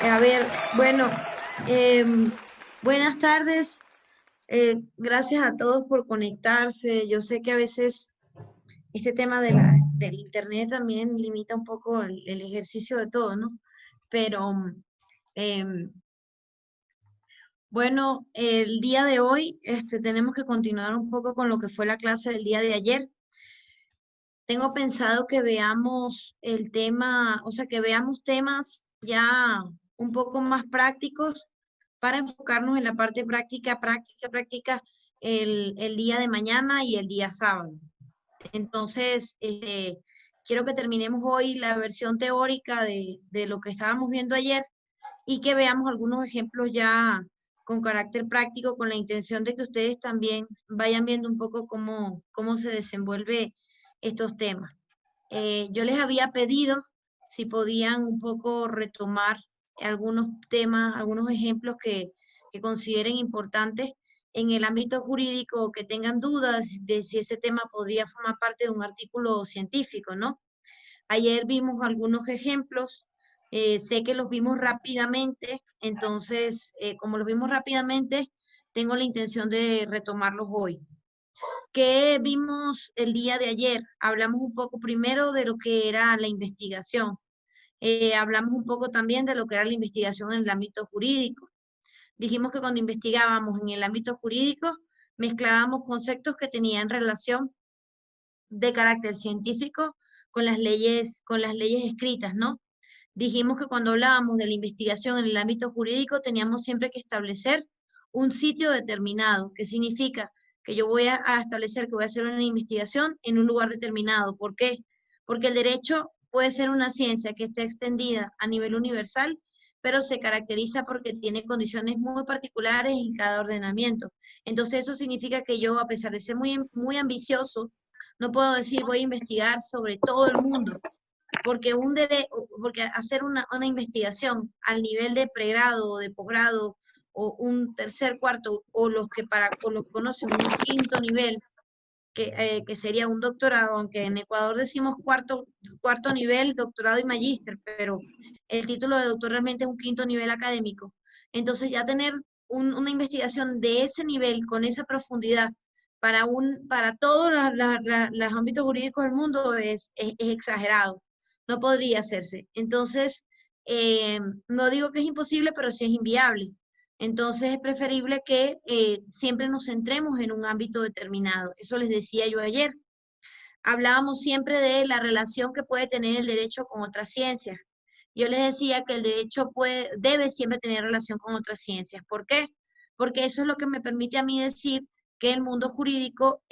A ver, bueno, buenas tardes. Gracias a todos por conectarse. Yo sé que a veces este tema del internet también limita un poco el ejercicio de todo, ¿no? Pero em, bueno, el día de hoy tenemos que continuar un poco con lo que fue la clase del día de ayer. Tengo pensado que veamos el tema, o sea, que veamos temas ya un poco más prácticos para enfocarnos en la parte práctica el día de mañana y el día sábado. Entonces, quiero que terminemos hoy la versión teórica de lo que estábamos viendo ayer y que veamos algunos ejemplos ya con carácter práctico, con la intención de que ustedes también vayan viendo un poco cómo se desenvuelve estos temas. Yo les había pedido si podían un poco retomar algunos temas, algunos ejemplos que consideren importantes en el ámbito jurídico o que tengan dudas de si ese tema podría formar parte de un artículo científico, ¿no? Ayer vimos algunos ejemplos, sé que los vimos rápidamente, entonces, como los vimos rápidamente, tengo la intención de retomarlos hoy. ¿Qué vimos el día de ayer? Hablamos un poco primero de lo que era la investigación. Hablamos un poco también de lo que era la investigación en el ámbito jurídico. Dijimos que cuando investigábamos en el ámbito jurídico, mezclábamos conceptos que tenían relación de carácter científico con las leyes escritas, ¿no? Dijimos que cuando hablábamos de la investigación en el ámbito jurídico, teníamos siempre que establecer un sitio determinado, que significa que yo voy a establecer que voy a hacer una investigación en un lugar determinado. ¿Por qué? Porque el derecho puede ser una ciencia que esté extendida a nivel universal, pero se caracteriza porque tiene condiciones muy particulares en cada ordenamiento. Entonces eso significa que yo, a pesar de ser muy ambicioso, no puedo decir voy a investigar sobre todo el mundo, porque, porque hacer una investigación al nivel de pregrado o de posgrado o un tercer, cuarto, o los que conocen un quinto nivel, que sería un doctorado, aunque en Ecuador decimos cuarto nivel, doctorado y magíster, pero el título de doctor realmente es un quinto nivel académico. Entonces ya tener una investigación de ese nivel, con esa profundidad, para todos los ámbitos jurídicos del mundo es exagerado. No podría hacerse. Entonces, no digo que es imposible, pero sí es inviable. Entonces es preferible que siempre nos centremos en un ámbito determinado. Eso les decía yo ayer. Hablábamos siempre de la relación que puede tener el derecho con otras ciencias. Yo les decía que el derecho debe siempre tener relación con otras ciencias. ¿Por qué? Porque eso es lo que me permite a mí decir que el mundo jurídico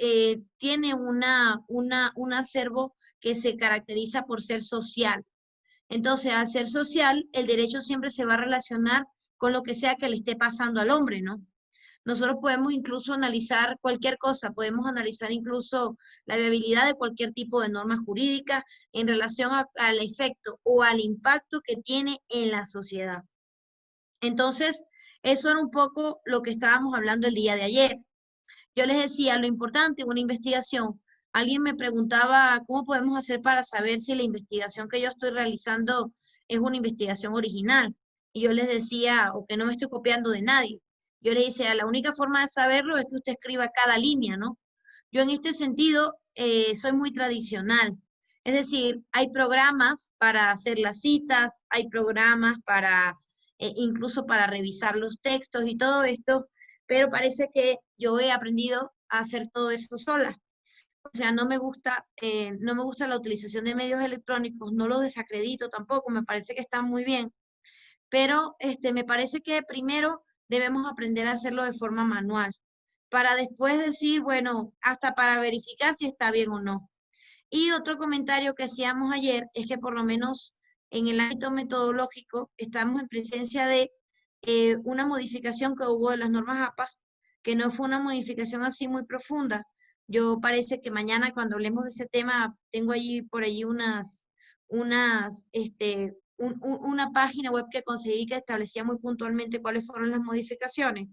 tiene un acervo que se caracteriza por ser social. Entonces, al ser social, el derecho siempre se va a relacionar con lo que sea que le esté pasando al hombre, ¿no? Nosotros podemos incluso analizar cualquier cosa, podemos analizar incluso la viabilidad de cualquier tipo de norma jurídica en relación al efecto o al impacto que tiene en la sociedad. Entonces, eso era un poco lo que estábamos hablando el día de ayer. Yo les decía lo importante de una investigación. Alguien me preguntaba cómo podemos hacer para saber si la investigación que yo estoy realizando es una investigación original. Y yo les decía, o que no me estoy copiando de nadie. Yo les decía, la única forma de saberlo es que usted escriba cada línea, ¿no? Yo en este sentido soy muy tradicional. Es decir, hay programas para hacer las citas, hay programas para incluso para revisar los textos y todo esto, pero parece que yo he aprendido a hacer todo eso sola. O sea, no me gusta la utilización de medios electrónicos, no los desacredito tampoco, me parece que están muy bien, pero me parece que primero debemos aprender a hacerlo de forma manual, para después decir, bueno, hasta para verificar si está bien o no. Y otro comentario que hacíamos ayer es que por lo menos en el ámbito metodológico estamos en presencia de una modificación que hubo de las normas APA, que no fue una modificación así muy profunda. Yo parece que mañana cuando hablemos de ese tema, tengo allí por allí una página web que conseguí que establecía muy puntualmente cuáles fueron las modificaciones,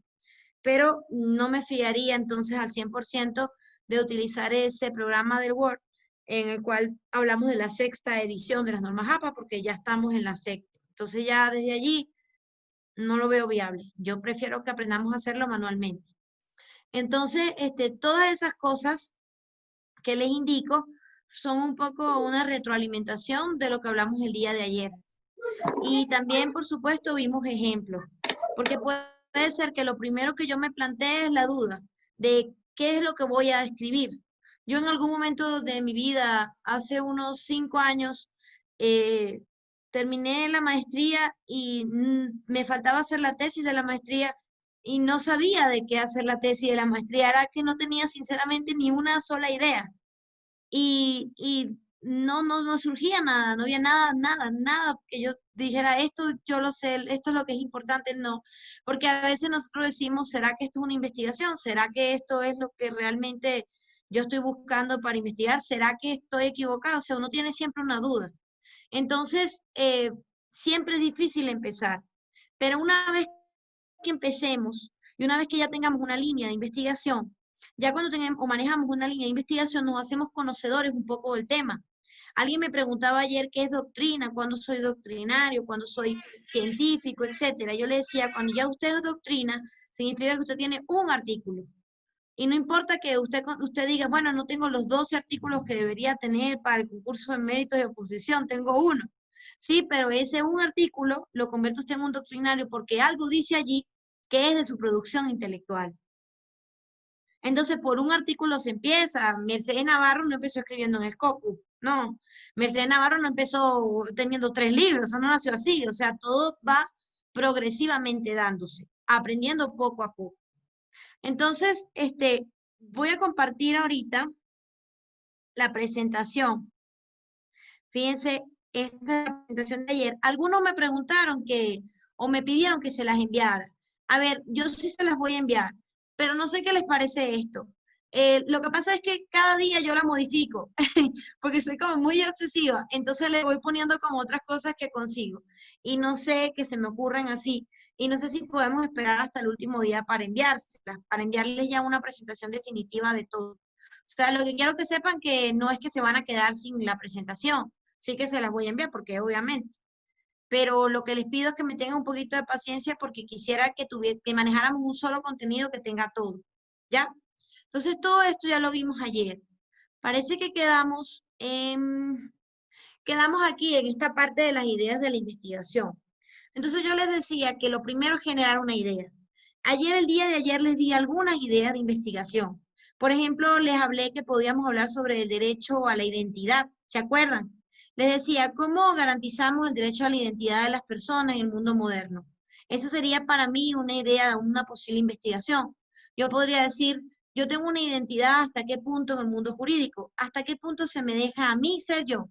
pero no me fiaría entonces al 100% de utilizar ese programa del Word en el cual hablamos de la sexta edición de las normas APA, porque ya estamos en la sexta. Entonces ya desde allí no lo veo viable. Yo prefiero que aprendamos a hacerlo manualmente. Entonces, todas esas cosas que les indico son un poco una retroalimentación de lo que hablamos el día de ayer. Y también, por supuesto, vimos ejemplos, porque puede ser que lo primero que yo me plantee es la duda de qué es lo que voy a escribir. Yo en algún momento de mi vida, hace unos 5 años, eh, terminé la maestría y me faltaba hacer la tesis de la maestría y no sabía de qué hacer la tesis de la maestría, era que no tenía sinceramente ni una sola idea y no surgía nada, no había nada que yo dijera, esto yo lo sé, esto es lo que es importante, no, porque a veces nosotros decimos, ¿será que esto es una investigación? ¿Será que esto es lo que realmente yo estoy buscando para investigar? ¿Será que estoy equivocado? O sea, uno tiene siempre una duda. Entonces, siempre es difícil empezar, pero una vez que empecemos y una vez que ya tengamos una línea de investigación, ya cuando tengamos o manejamos una línea de investigación, nos hacemos conocedores un poco del tema. Alguien me preguntaba ayer qué es doctrina, cuándo soy doctrinario, cuándo soy científico, etcétera. Yo le decía, cuando ya usted es doctrina, significa que usted tiene un artículo. Y no importa que usted diga, bueno, no tengo los 12 artículos que debería tener para el concurso de méritos de oposición, tengo uno. Sí, pero ese un artículo lo convierte usted en un doctrinario porque algo dice allí que es de su producción intelectual. Entonces, por un artículo se empieza. Mercedes Navarro no empezó escribiendo en Scopus, no. Mercedes Navarro no empezó teniendo 3 libros, eso no nació así. O sea, todo va progresivamente dándose, aprendiendo poco a poco. Entonces, voy a compartir ahorita la presentación. Fíjense, esta es la presentación de ayer. Algunos me preguntaron o me pidieron que se las enviara. A ver, yo sí se las voy a enviar, pero no sé qué les parece esto. Lo que pasa es que cada día yo la modifico, porque soy como muy obsesiva, entonces le voy poniendo como otras cosas que consigo. Y no sé que se me ocurren así. Y no sé si podemos esperar hasta el último día para enviárselas, para enviarles ya una presentación definitiva de todo. O sea, lo que quiero que sepan que no es que se van a quedar sin la presentación, sí que se las voy a enviar porque obviamente, pero lo que les pido es que me tengan un poquito de paciencia porque quisiera que manejáramos un solo contenido que tenga todo, ¿ya? Entonces todo esto ya lo vimos ayer. Parece que quedamos aquí en esta parte de las ideas de la investigación. Entonces yo les decía que lo primero es generar una idea. El día de ayer les di algunas ideas de investigación. Por ejemplo, les hablé que podíamos hablar sobre el derecho a la identidad. ¿Se acuerdan? Les decía, ¿cómo garantizamos el derecho a la identidad de las personas en el mundo moderno? Esa sería para mí una idea, una posible investigación. Yo podría decir, yo tengo una identidad hasta qué punto en el mundo jurídico, hasta qué punto se me deja a mí ser yo.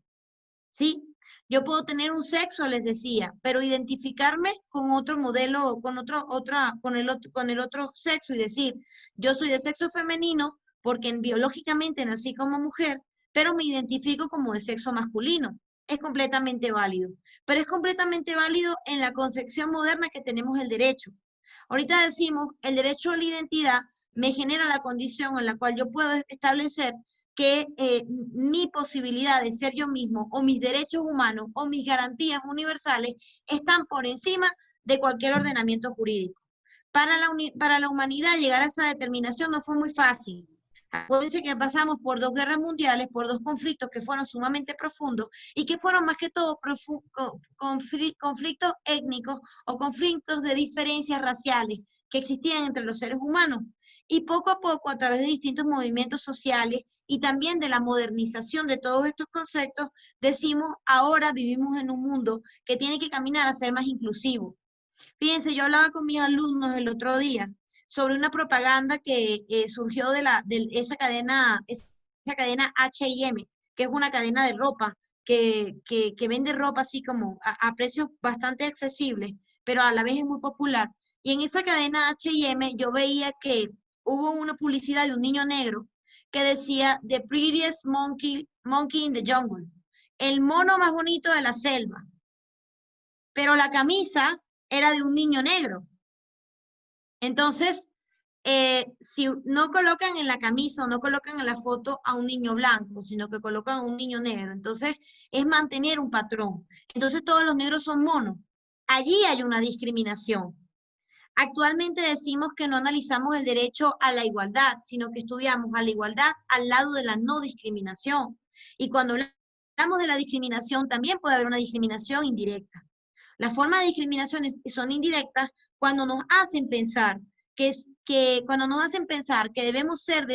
¿Sí? Yo puedo tener un sexo, les decía, pero identificarme con otro modelo, con el otro sexo y decir, yo soy de sexo femenino porque biológicamente nací como mujer, pero me identifico como de sexo masculino. Es completamente válido, pero es completamente válido en la concepción moderna que tenemos el derecho. Ahorita decimos, el derecho a la identidad me genera la condición en la cual yo puedo establecer que mi posibilidad de ser yo mismo o mis derechos humanos o mis garantías universales están por encima de cualquier ordenamiento jurídico. Para la humanidad llegar a esa determinación no fue muy fácil. Acuérdense que pasamos por 2 guerras mundiales, por 2 conflictos que fueron sumamente profundos y que fueron más que todo conflictos étnicos o conflictos de diferencias raciales que existían entre los seres humanos. Y poco a poco, a través de distintos movimientos sociales y también de la modernización de todos estos conceptos, decimos, ahora vivimos en un mundo que tiene que caminar a ser más inclusivo. Fíjense, yo hablaba con mis alumnos el otro día sobre una propaganda que surgió de esa cadena H&M, que es una cadena de ropa que vende ropa así como a precios bastante accesibles, pero a la vez es muy popular. Y en esa cadena H&M yo veía que hubo una publicidad de un niño negro que decía The prettiest monkey in the jungle, el mono más bonito de la selva, pero la camisa era de un niño negro. Entonces, si no colocan en la camisa o no colocan en la foto a un niño blanco, sino que colocan a un niño negro, entonces es mantener un patrón. Entonces todos los negros son monos. Allí hay una discriminación. Actualmente decimos que no analizamos el derecho a la igualdad, sino que estudiamos a la igualdad al lado de la no discriminación. Y cuando hablamos de la discriminación, también puede haber una discriminación indirecta. Las formas de discriminación son indirectas cuando nos hacen pensar cuando nos hacen pensar que debemos ser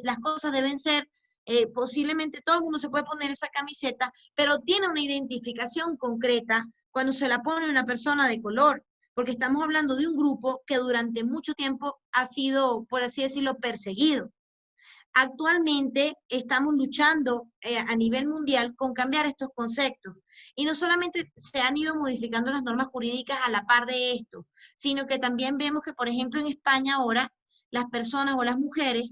las cosas deben ser, posiblemente todo el mundo se puede poner esa camiseta, pero tiene una identificación concreta cuando se la pone una persona de color, porque estamos hablando de un grupo que durante mucho tiempo ha sido, por así decirlo, perseguido. Actualmente estamos luchando a nivel mundial con cambiar estos conceptos. Y no solamente se han ido modificando las normas jurídicas a la par de esto, sino que también vemos que, por ejemplo, en España ahora las personas o las mujeres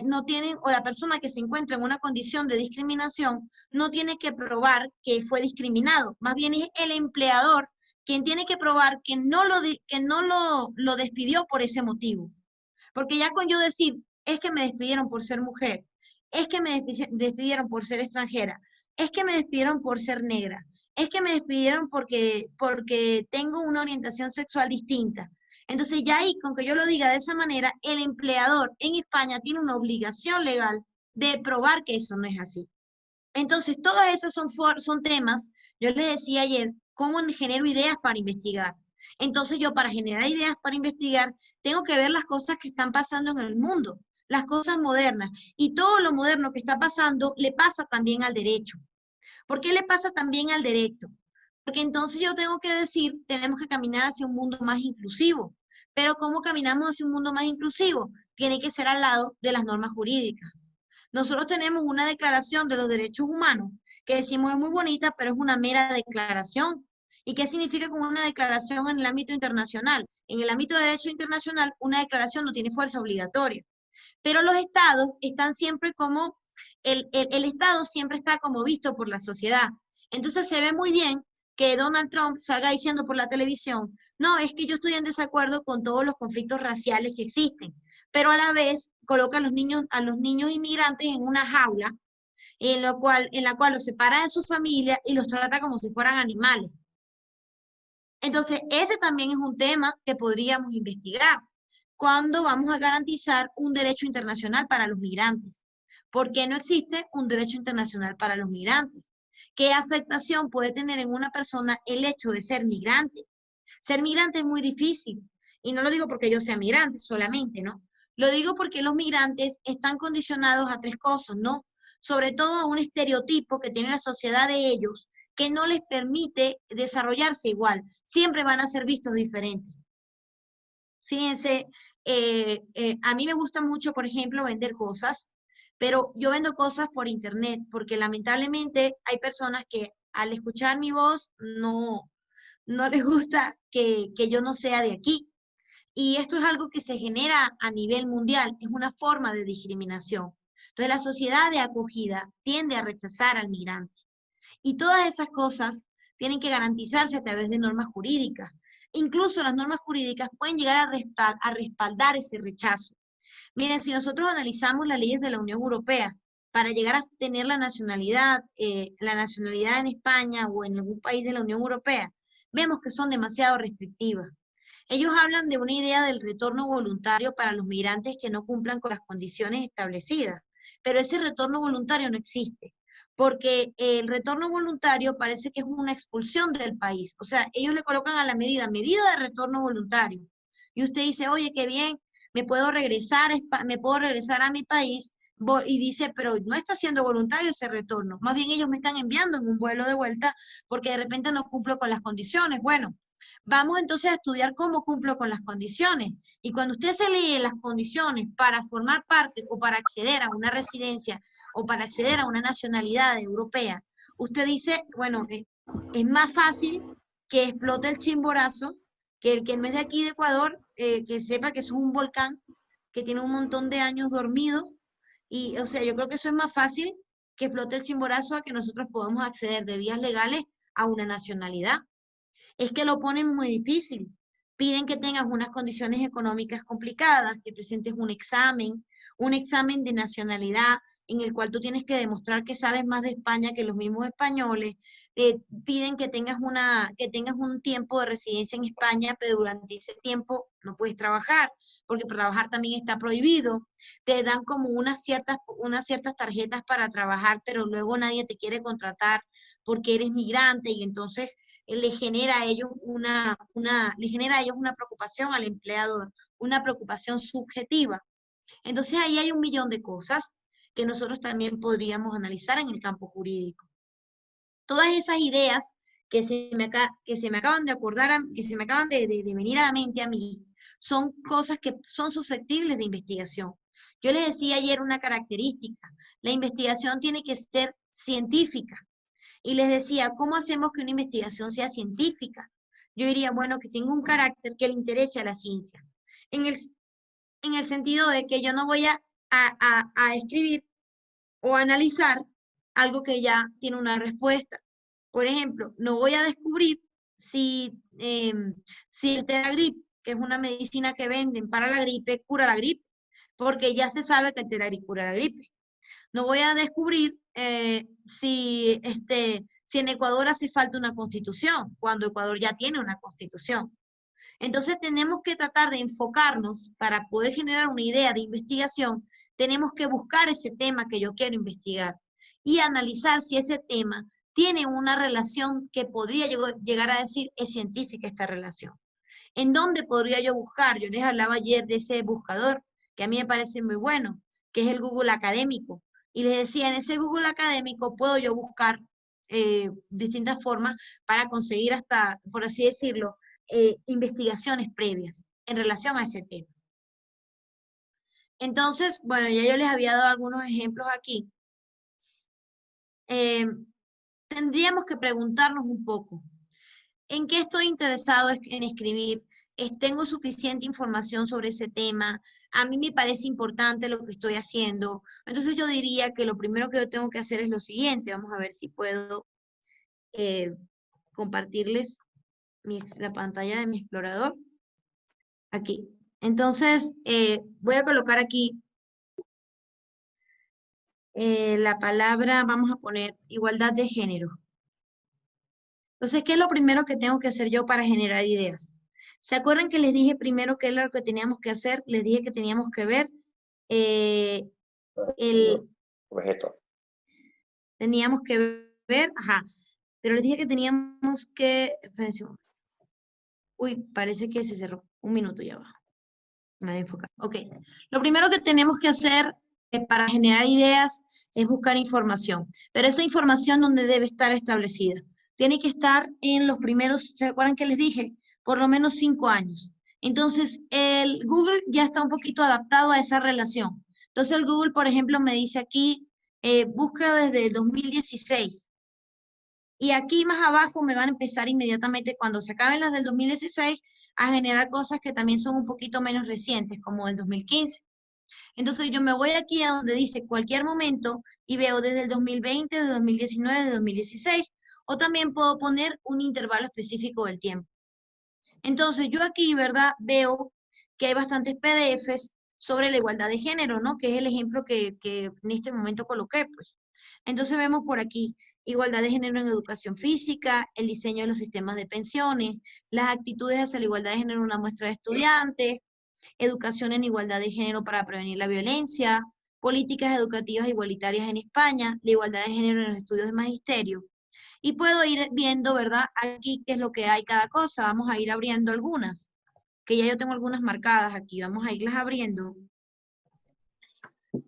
no tienen, o la persona que se encuentra en una condición de discriminación, no tiene que probar que fue discriminado. Más bien es el empleador quien tiene que probar que lo despidió por ese motivo. Porque ya con yo decir, es que me despidieron por ser mujer, es que me despidieron por ser extranjera, es que me despidieron por ser negra, es que me despidieron porque tengo una orientación sexual distinta. Entonces ya ahí, con que yo lo diga de esa manera, el empleador en España tiene una obligación legal de probar que eso no es así. Entonces, todas esas son temas, yo les decía ayer, cómo genero ideas para investigar. Entonces, yo para generar ideas para investigar, tengo que ver las cosas que están pasando en el mundo, las cosas modernas. Y todo lo moderno que está pasando le pasa también al derecho. ¿Por qué le pasa también al derecho? Porque entonces yo tengo que decir, tenemos que caminar hacia un mundo más inclusivo. Pero ¿cómo caminamos hacia un mundo más inclusivo? Tiene que ser al lado de las normas jurídicas. Nosotros tenemos una declaración de los derechos humanos que decimos es muy bonita, pero es una mera declaración. ¿Y qué significa con una declaración en el ámbito internacional? En el ámbito de derecho internacional, una declaración no tiene fuerza obligatoria. Pero los estados están siempre como, el estado siempre está como visto por la sociedad. Entonces se ve muy bien que Donald Trump salga diciendo por la televisión, no, es que yo estoy en desacuerdo con todos los conflictos raciales que existen, pero a la vez coloca a los niños inmigrantes en una jaula en la cual los separa de su familia y los trata como si fueran animales. Entonces, ese también es un tema que podríamos investigar. ¿Cuándo vamos a garantizar un derecho internacional para los migrantes? ¿Por qué no existe un derecho internacional para los migrantes? ¿Qué afectación puede tener en una persona el hecho de ser migrante? Ser migrante es muy difícil. Y no lo digo porque yo sea migrante solamente, ¿no? Lo digo porque los migrantes están condicionados a tres cosas, ¿no? Sobre todo a un estereotipo que tiene la sociedad de ellos que no les permite desarrollarse igual. Siempre van a ser vistos diferentes. Fíjense, a mí me gusta mucho, por ejemplo, vender cosas, pero yo vendo cosas por internet, porque lamentablemente hay personas que al escuchar mi voz no les gusta que yo no sea de aquí. Y esto es algo que se genera a nivel mundial, es una forma de discriminación. Entonces la sociedad de acogida tiende a rechazar al migrante. Y todas esas cosas tienen que garantizarse a través de normas jurídicas. Incluso las normas jurídicas pueden llegar a respaldar ese rechazo. Miren, si nosotros analizamos las leyes de la Unión Europea, para llegar a tener la nacionalidad en España o en algún país de la Unión Europea, vemos que son demasiado restrictivas. Ellos hablan de una idea del retorno voluntario para los migrantes que no cumplan con las condiciones establecidas, pero ese retorno voluntario no existe, porque el retorno voluntario parece que es una expulsión del país, o sea, ellos le colocan a la medida de retorno voluntario, y usted dice, oye, qué bien, me puedo regresar a mi país, y dice, pero no está siendo voluntario ese retorno, más bien ellos me están enviando en un vuelo de vuelta porque de repente no cumplo con las condiciones. Bueno, vamos entonces a estudiar cómo cumplo con las condiciones. Y cuando usted se lee las condiciones para formar parte o para acceder a una residencia o para acceder a una nacionalidad europea, usted dice, bueno, es más fácil que explote el Chimborazo que el que no es de aquí de Ecuador, que sepa que eso es un volcán que tiene un montón de años dormido. Y, o sea, yo creo que eso es más fácil que explote el Chimborazo a que nosotros podamos acceder de vías legales a una nacionalidad. Es que lo ponen muy difícil. Piden que tengas unas condiciones económicas complicadas, que presentes un examen de nacionalidad, en el cual tú tienes que demostrar que sabes más de España que los mismos españoles. Piden que tengas un tiempo de residencia en España, pero durante ese tiempo no puedes trabajar, porque trabajar también está prohibido. Te dan como unas ciertas tarjetas para trabajar, pero luego nadie te quiere contratar porque eres migrante y entonces le genera a ellos una preocupación al empleador, una preocupación subjetiva. Entonces ahí hay un millón de cosas que nosotros también podríamos analizar en el campo jurídico. Todas esas ideas que se me acaban de acordar, que se me acaban de venir a la mente a mí, son cosas que son susceptibles de investigación. Yo les decía ayer una característica, la investigación tiene que ser científica. Y les decía, ¿cómo hacemos que una investigación sea científica? Yo diría, bueno, que tenga un carácter que le interese a la ciencia. En el sentido de que yo no voy a escribir o analizar algo que ya tiene una respuesta. Por ejemplo, no voy a descubrir si el Teragrip, que es una medicina que venden para la gripe, cura la gripe, porque ya se sabe que el Teragrip cura la gripe. No voy a descubrir si en Ecuador hace falta una constitución, cuando Ecuador ya tiene una constitución. Entonces tenemos que tratar de enfocarnos para poder generar una idea de investigación, tenemos que buscar ese tema que yo quiero investigar y analizar si ese tema tiene una relación que podría llegar a decir es científica esta relación. ¿En dónde podría yo buscar? Yo les hablaba ayer de ese buscador que a mí me parece muy bueno, que es el Google Académico. Y les decía, en ese Google Académico puedo yo buscar distintas formas para conseguir hasta, por así decirlo, investigaciones previas en relación a ese tema. Entonces, bueno, ya yo les había dado algunos ejemplos aquí. Tendríamos que preguntarnos un poco, ¿en qué estoy interesado en escribir? ¿Tengo suficiente información sobre ese tema? A mí me parece importante lo que estoy haciendo. Entonces yo diría que lo primero que yo tengo que hacer es lo siguiente. Vamos a ver si puedo compartirles la pantalla de mi explorador. Aquí. Entonces, voy a colocar aquí la palabra, vamos a poner igualdad de género. Entonces, ¿qué es lo primero que tengo que hacer yo para generar ideas? ¿Se acuerdan que les dije primero qué era lo que teníamos que hacer? Les dije que teníamos que ver el objeto. Teníamos que ver, ajá, pero les dije que teníamos que, espérense un momento. Uy, parece que se cerró. Un minuto ya va. Me voy a enfocar. Ok. Lo primero que tenemos que hacer para generar ideas es buscar información. Pero esa información, ¿dónde debe estar establecida? Tiene que estar en los primeros, ¿se acuerdan que les dije? Por lo menos 5 años. Entonces, el Google ya está un poquito adaptado a esa relación. Entonces, el Google, por ejemplo, me dice aquí, busca desde el 2016. Y aquí más abajo me van a empezar inmediatamente, cuando se acaben las del 2016, a generar cosas que también son un poquito menos recientes, como el 2015. Entonces yo me voy aquí a donde dice cualquier momento y veo desde el 2020, de 2019, de 2016. O también puedo poner un intervalo específico del tiempo. Entonces yo aquí, ¿verdad? Veo que hay bastantes PDFs sobre la igualdad de género, ¿no? Que es el ejemplo que en este momento coloqué, pues. Entonces vemos por aquí igualdad de género en educación física, el diseño de los sistemas de pensiones, las actitudes hacia la igualdad de género en una muestra de estudiantes, educación en igualdad de género para prevenir la violencia, políticas educativas igualitarias en España, la igualdad de género en los estudios de magisterio. Y puedo ir viendo, ¿verdad? Aquí qué es lo que hay cada cosa. Vamos a ir abriendo algunas, que ya yo tengo algunas marcadas aquí. Vamos a irlas abriendo.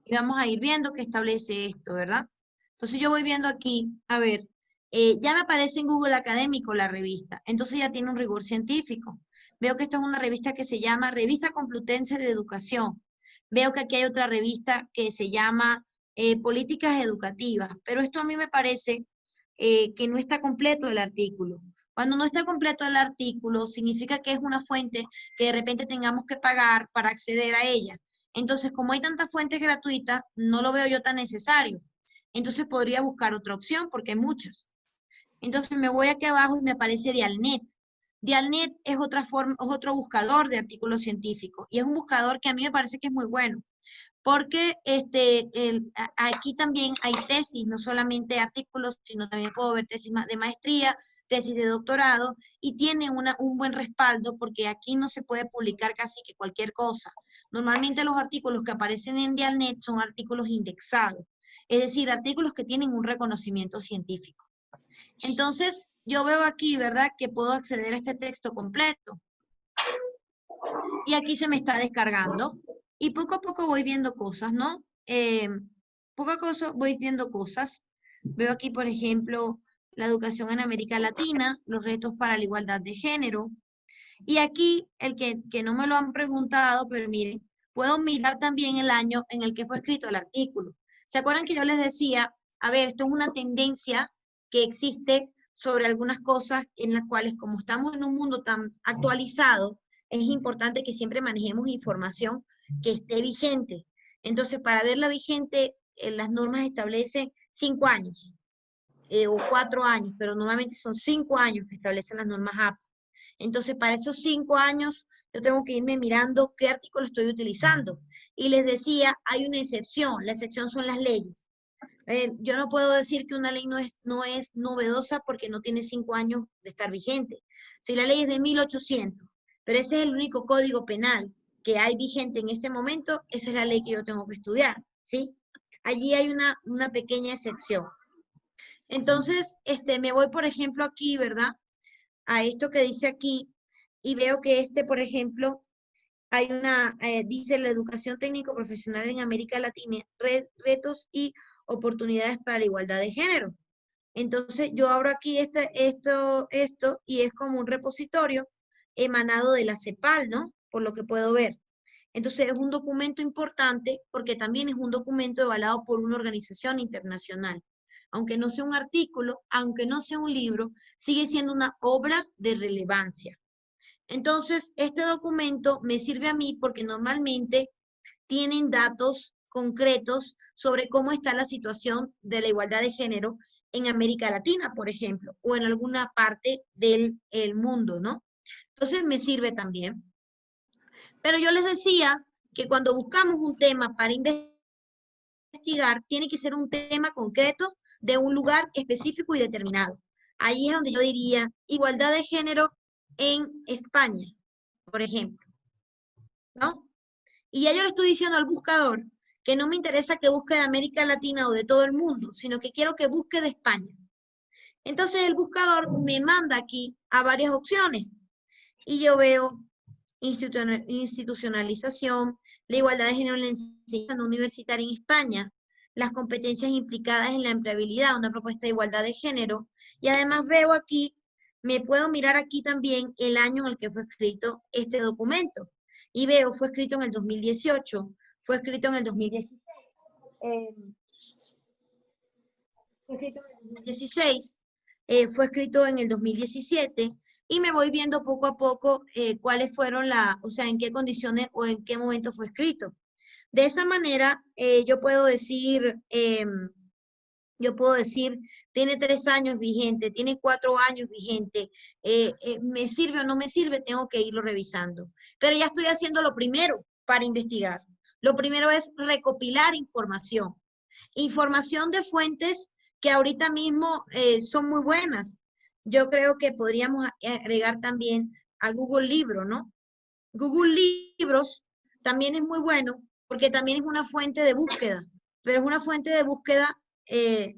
Y vamos a ir viendo qué establece esto, ¿verdad? Entonces yo voy viendo aquí, a ver, ya me aparece en Google Académico la revista. Entonces ya tiene un rigor científico. Veo que esta es una revista que se llama Revista Complutense de Educación. Veo que aquí hay otra revista que se llama Políticas Educativas. Pero esto a mí me parece que no está completo el artículo. Cuando no está completo el artículo, significa que es una fuente que de repente tengamos que pagar para acceder a ella. Entonces, como hay tantas fuentes gratuitas, no lo veo yo tan necesario. Entonces podría buscar otra opción porque hay muchas. Entonces me voy aquí abajo y me aparece Dialnet. Dialnet es otra forma, es otro buscador de artículos científicos y es un buscador que a mí me parece que es muy bueno porque aquí también hay tesis, no solamente artículos, sino también puedo ver tesis de maestría, tesis de doctorado, y tiene un buen respaldo porque aquí no se puede publicar casi que cualquier cosa. Normalmente los artículos que aparecen en Dialnet son artículos indexados, es decir, artículos que tienen un reconocimiento científico. Entonces, yo veo aquí, ¿verdad?, que puedo acceder a este texto completo. Y aquí se me está descargando. Y poco a poco voy viendo cosas, ¿no? Poco a poco voy viendo cosas. Veo aquí, por ejemplo, la educación en América Latina, los retos para la igualdad de género. Y aquí, el que no me lo han preguntado, pero miren, puedo mirar también el año en el que fue escrito el artículo. ¿Se acuerdan que yo les decía, a ver, esto es una tendencia que existe sobre algunas cosas en las cuales, como estamos en un mundo tan actualizado, es importante que siempre manejemos información que esté vigente. Entonces, para verla vigente, las normas establecen 5 años o 4 años, pero normalmente son 5 años que establecen las normas APA. Entonces, para esos 5 años, yo tengo que irme mirando qué artículo estoy utilizando. Y les decía, hay una excepción. La excepción son las leyes. Yo no puedo decir que una ley no es novedosa porque no tiene 5 años de estar vigente. Si la ley es de 1800, pero ese es el único código penal que hay vigente en este momento, esa es la ley que yo tengo que estudiar, ¿sí? Allí hay una pequeña excepción. Entonces, me voy, por ejemplo, aquí, ¿verdad?, a esto que dice aquí, y veo que por ejemplo, dice la educación técnico profesional en América Latina, retos y oportunidades para la igualdad de género. Entonces, yo abro aquí esto, y es como un repositorio emanado de la CEPAL, ¿no? Por lo que puedo ver. Entonces, es un documento importante porque también es un documento avalado por una organización internacional. Aunque no sea un artículo, aunque no sea un libro, sigue siendo una obra de relevancia. Entonces, este documento me sirve a mí porque normalmente tienen datos concretos sobre cómo está la situación de la igualdad de género en América Latina, por ejemplo, o en alguna parte del mundo, ¿no? Entonces, me sirve también. Pero yo les decía que cuando buscamos un tema para investigar, tiene que ser un tema concreto de un lugar específico y determinado. Ahí es donde yo diría igualdad de género en España, por ejemplo, ¿no? Y ya yo le estoy diciendo al buscador que no me interesa que busque de América Latina o de todo el mundo, sino que quiero que busque de España. Entonces el buscador me manda aquí a varias opciones y yo veo institucionalización, la igualdad de género en la enseñanza no universitaria en España, las competencias implicadas en la empleabilidad, una propuesta de igualdad de género, y además veo aquí, me puedo mirar aquí también el año en el que fue escrito este documento, y veo, fue escrito en el 2018, fue escrito en el 2016, fue escrito en el 2016, fue escrito en el 2017, y me voy viendo poco a poco cuáles fueron o sea, en qué condiciones o en qué momento fue escrito. De esa manera, yo puedo decir, tiene 3 años vigente, tiene 4 años vigente, me sirve o no me sirve, tengo que irlo revisando. Pero ya estoy haciendo lo primero para investigar. Lo primero es recopilar información. Información de fuentes que ahorita mismo son muy buenas. Yo creo que podríamos agregar también a Google Libros, ¿no? Google Libros también es muy bueno porque también es una fuente de búsqueda, pero es una fuente de búsqueda de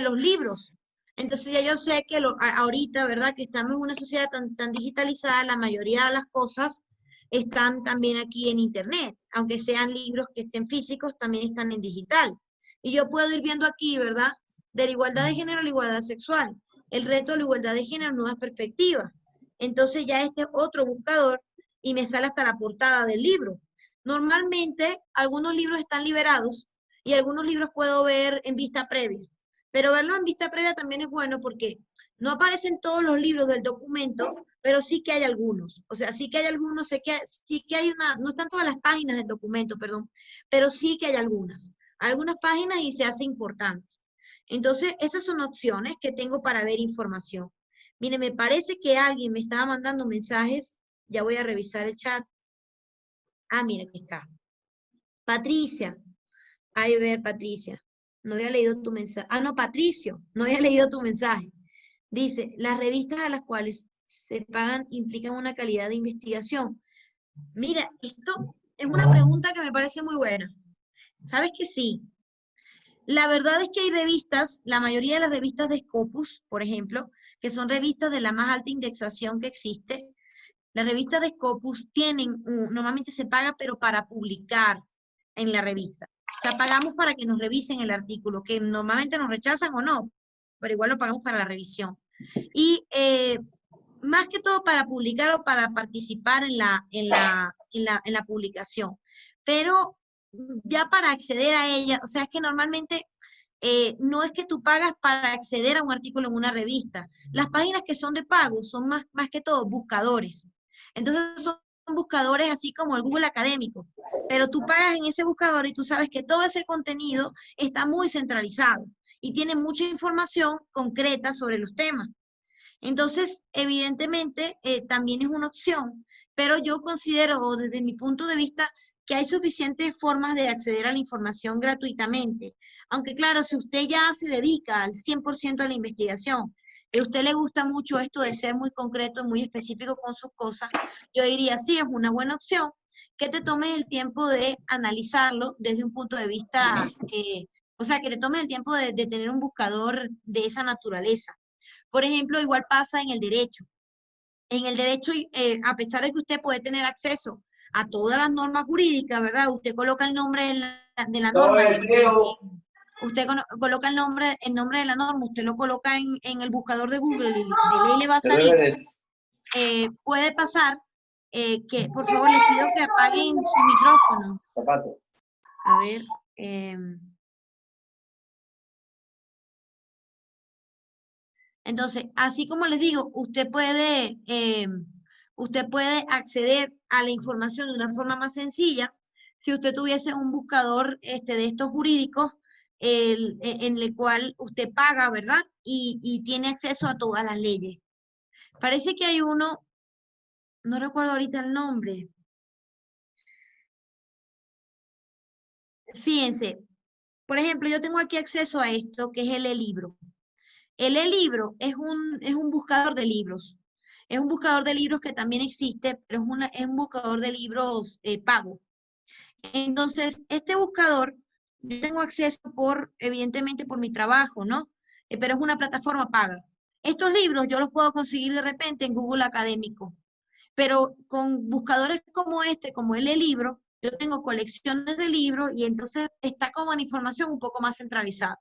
los libros. Entonces ya yo sé que ahorita, ¿verdad? Que estamos en una sociedad tan digitalizada, la mayoría de las cosas están también aquí en Internet. Aunque sean libros que estén físicos, también están en digital. Y yo puedo ir viendo aquí, ¿verdad? De la igualdad de género a la igualdad sexual. El reto de la igualdad de género, nuevas perspectivas. Entonces ya este es otro buscador y me sale hasta la portada del libro. Normalmente algunos libros están liberados y algunos libros puedo ver en vista previa. Pero verlo en vista previa también es bueno porque no aparecen todos los libros del documento, pero sí que hay algunos. O sea, sí que hay algunos, sí que hay no están todas las páginas del documento, perdón, pero sí que hay algunas. Algunas páginas y se hace importante. Entonces, esas son opciones que tengo para ver información. Mire, me parece que alguien me estaba mandando mensajes. Ya voy a revisar el chat. Ah, mira, aquí está. Patricia, ay, ver, Patricia, no había leído tu mensaje. Ah, no, Patricio, no había leído tu mensaje. Dice, las revistas a las cuales se pagan implican una calidad de investigación. Mira, esto es una pregunta que me parece muy buena. ¿Sabes que sí? La verdad es que hay revistas, la mayoría de las revistas de Scopus, por ejemplo, que son revistas de la más alta indexación que existe, las revistas de Scopus tienen, normalmente se paga, pero para publicar en la revista. O sea, pagamos para que nos revisen el artículo, que normalmente nos rechazan o no, pero igual lo pagamos para la revisión. Y más que todo para publicar o para participar en la publicación. Pero ya para acceder a ella, o sea, es que normalmente no es que tú pagas para acceder a un artículo en una revista. Las páginas que son de pago son más que todo buscadores. Entonces son buscadores así como el Google académico, pero tú pagas en ese buscador y tú sabes que todo ese contenido está muy centralizado y tiene mucha información concreta sobre los temas. Entonces, evidentemente, también es una opción, pero yo considero, desde mi punto de vista, que hay suficientes formas de acceder a la información gratuitamente. Aunque claro, si usted ya se dedica al 100% a la investigación, y a usted le gusta mucho esto de ser muy concreto y muy específico con sus cosas, yo diría, sí, es una buena opción que te tomes el tiempo de analizarlo desde un punto de vista, o sea, que te tomes el tiempo de tener un buscador de esa naturaleza. Por ejemplo, igual pasa en el derecho. En el derecho, a pesar de que usted puede tener acceso a todas las normas jurídicas, ¿verdad? Usted coloca el nombre de la norma, usted coloca el nombre de la norma, usted lo coloca en el buscador de Google y de ley le va a salir. Puede pasar que, por favor, les pido que apaguen su micrófono. Zapato. A ver. Entonces, así como les digo, usted puede acceder a la información de una forma más sencilla si usted tuviese un buscador de estos jurídicos en el cual usted paga, ¿verdad? Y tiene acceso a todas las leyes. Parece que hay uno, no recuerdo ahorita el nombre. Fíjense, por ejemplo, yo tengo aquí acceso a esto que es el e-libro. El e-libro es un buscador de libros. Es un buscador de libros que también existe, pero es un buscador de libros pago. Entonces, este buscador, yo tengo acceso evidentemente por mi trabajo, ¿no? Pero es una plataforma paga. Estos libros yo los puedo conseguir de repente en Google Académico, pero con buscadores como este, como el e-libro, yo tengo colecciones de libros y entonces está como una información un poco más centralizada.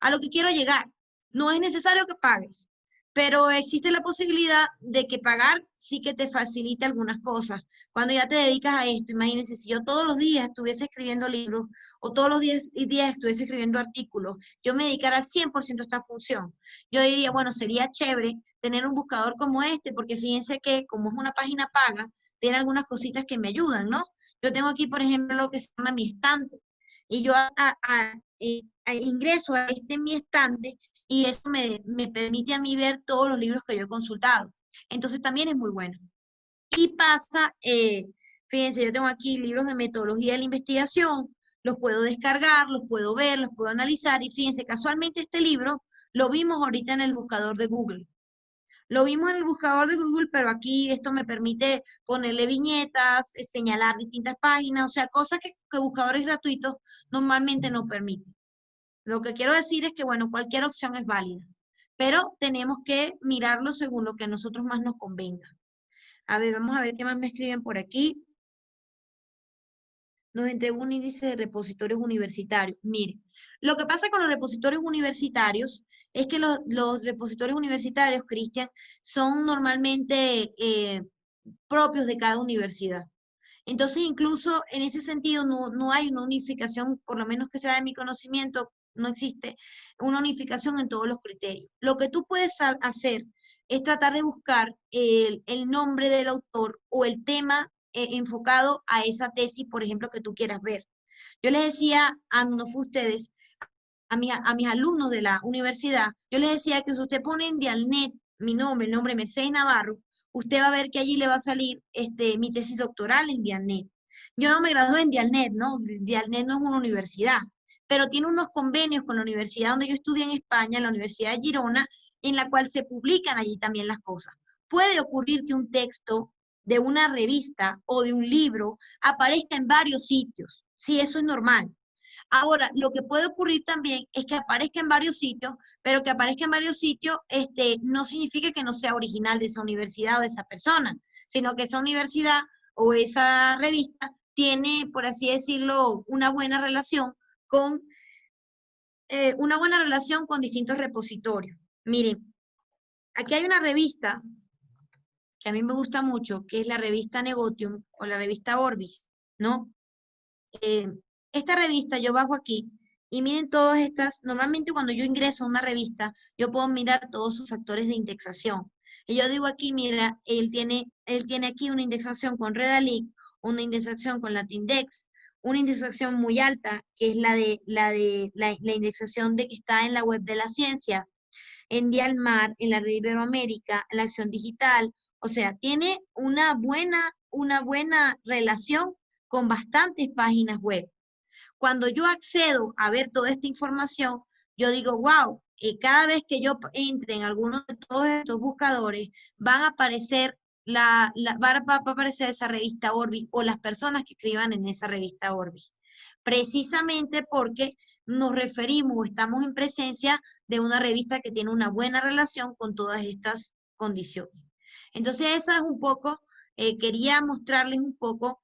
A lo que quiero llegar, no es necesario que pagues, pero existe la posibilidad de que pagar sí que te facilite algunas cosas. Cuando ya te dedicas a esto, imagínense, si yo todos los días estuviese escribiendo libros o todos los días estuviese escribiendo artículos, yo me dedicara al 100% a esta función. Yo diría, bueno, sería chévere tener un buscador como este, porque fíjense que como es una página paga, tiene algunas cositas que me ayudan, ¿no? Yo tengo aquí, por ejemplo, lo que se llama mi estante. Y yo ingreso a mi estante y eso me permite a mí ver todos los libros que yo he consultado. Entonces también es muy bueno. Y pasa, fíjense, yo tengo aquí libros de metodología de la investigación, los puedo descargar, los puedo ver, los puedo analizar y fíjense, casualmente este libro lo vimos ahorita en el buscador de Google. Lo vimos en el buscador de Google, pero aquí esto me permite ponerle viñetas, señalar distintas páginas, o sea, cosas que buscadores gratuitos normalmente no permiten. Lo que quiero decir es que, bueno, cualquier opción es válida, pero tenemos que mirarlo según lo que a nosotros más nos convenga. A ver, vamos a ver qué más me escriben por aquí. Nos entregó un índice de repositorios universitarios. Mire, lo que pasa con los repositorios universitarios es que los repositorios universitarios, Cristian, son normalmente propios de cada universidad. Entonces, incluso en ese sentido, no hay una unificación, por lo menos que sea de mi conocimiento, no existe una unificación en todos los criterios. Lo que tú puedes hacer es tratar de buscar el nombre del autor o el tema enfocado a esa tesis, por ejemplo, que tú quieras ver. Yo les decía a ustedes, a mis alumnos de la universidad, yo les decía que si usted pone en Dialnet mi nombre, el nombre Mercedes Navarro, usted va a ver que allí le va a salir mi tesis doctoral en Dialnet. Yo no me gradué en Dialnet, ¿no? Dialnet no es una universidad, pero tiene unos convenios con la universidad donde yo estudié en España, la Universidad de Girona, en la cual se publican allí también las cosas. Puede ocurrir que un texto de una revista o de un libro aparezca en varios sitios. Sí, eso es normal. Ahora, lo que puede ocurrir también es que aparezca en varios sitios, pero que aparezca en varios sitios, no significa que no sea original de esa universidad o de esa persona, sino que esa universidad o esa revista tiene, por así decirlo, con una buena relación con distintos repositorios. Miren, aquí hay una revista que a mí me gusta mucho, que es la revista Negotium o la revista Orbis, ¿no? Eh, esta revista yo bajo aquí y miren todas estas, normalmente cuando yo ingreso a una revista, yo puedo mirar todos sus factores de indexación. Y yo digo aquí, mira, él tiene aquí una indexación con Redalyc, una indexación con Latindex, una indexación muy alta, que es la indexación de que está en la web de la ciencia, en Dialmar, en la red Iberoamérica, en la Acción Digital. O sea, tiene una buena relación con bastantes páginas web. Cuando yo accedo a ver toda esta información, yo digo, wow, cada vez que yo entre en alguno de todos estos buscadores, van a aparecer va a aparecer esa revista Orbis o las personas que escriban en esa revista Orbis. Precisamente porque nos referimos o estamos en presencia de una revista que tiene una buena relación con todas estas condiciones. Entonces, esa es un poco, quería mostrarles un poco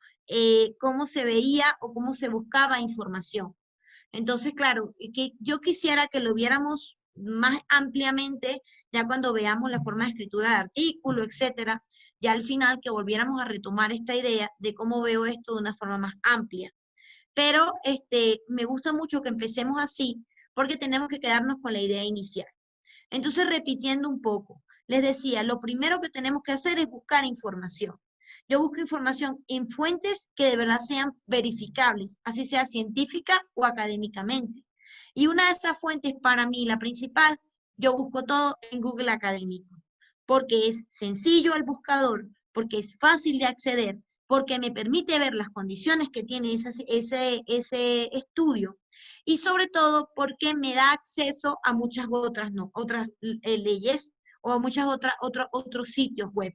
cómo se veía o cómo se buscaba información. Entonces, claro, que yo quisiera que lo viéramos más ampliamente, ya cuando veamos la forma de escritura de artículo, etcétera, ya al final que volviéramos a retomar esta idea de cómo veo esto de una forma más amplia. Pero me gusta mucho que empecemos así, porque tenemos que quedarnos con la idea inicial. Entonces, repitiendo un poco, les decía, lo primero que tenemos que hacer es buscar información. Yo busco información en fuentes que de verdad sean verificables, así sea científica o académicamente. Y una de esas fuentes, para mí, la principal, yo busco todo en Google Académico, porque es sencillo el buscador, porque es fácil de acceder, porque me permite ver las condiciones que tiene ese estudio y sobre todo porque me da acceso a muchas otras leyes o a muchas otros sitios web.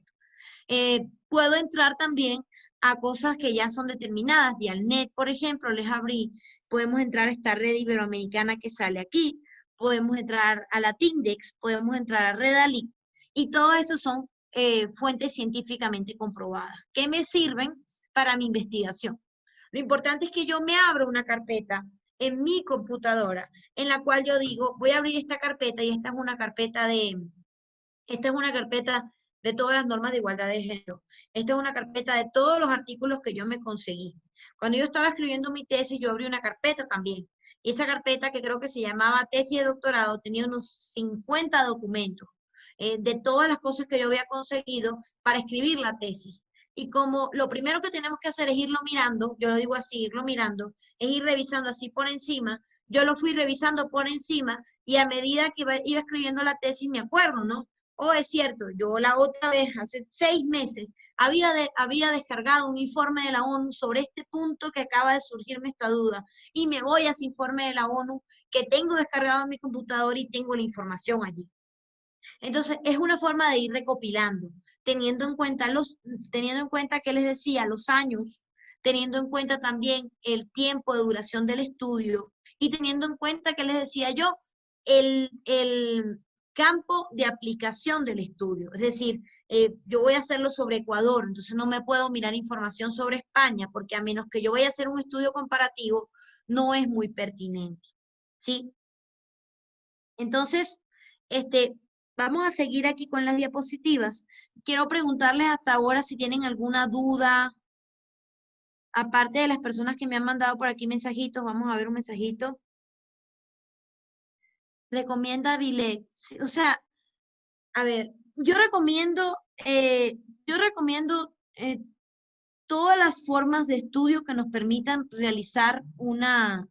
Puedo entrar también a cosas que ya son determinadas. Dialnet, por ejemplo, les abrí. Podemos entrar a esta red iberoamericana que sale aquí. Podemos entrar a Latindex, podemos entrar a Redalyc. Y todo eso son fuentes científicamente comprobadas que me sirven para mi investigación. Lo importante es que yo me abro una carpeta en mi computadora en la cual yo digo, voy a abrir esta carpeta y esta es una carpeta de todas las normas de igualdad de género. Esta es una carpeta de todos los artículos que yo me conseguí. Cuando yo estaba escribiendo mi tesis, yo abrí una carpeta también. Y esa carpeta, que creo que se llamaba tesis de doctorado, tenía unos 50 documentos de todas las cosas que yo había conseguido para escribir la tesis. Y como lo primero que tenemos que hacer es irlo mirando, yo lo digo así, irlo mirando, es ir revisando así por encima, yo lo fui revisando por encima y a medida que iba escribiendo la tesis me acuerdo, ¿no? Oh, es cierto, yo la otra vez, hace 6 meses, había descargado un informe de la ONU sobre este punto que acaba de surgirme esta duda. Y me voy a ese informe de la ONU que tengo descargado en mi computador y tengo la información allí. Entonces, es una forma de ir recopilando, teniendo en cuenta que les decía, los años, teniendo en cuenta también el tiempo de duración del estudio y teniendo en cuenta que les decía yo, el campo de aplicación del estudio. Es decir, yo voy a hacerlo sobre Ecuador, entonces no me puedo mirar información sobre España, porque a menos que yo vaya a hacer un estudio comparativo, no es muy pertinente. ¿Sí? Entonces, este, vamos a seguir aquí con las diapositivas. Quiero preguntarles hasta ahora si tienen alguna duda, aparte de las personas que me han mandado por aquí mensajitos. Vamos a ver un mensajito. Recomienda Bilet. Sí, o sea, a ver, yo recomiendo todas las formas de estudio que nos permitan realizar una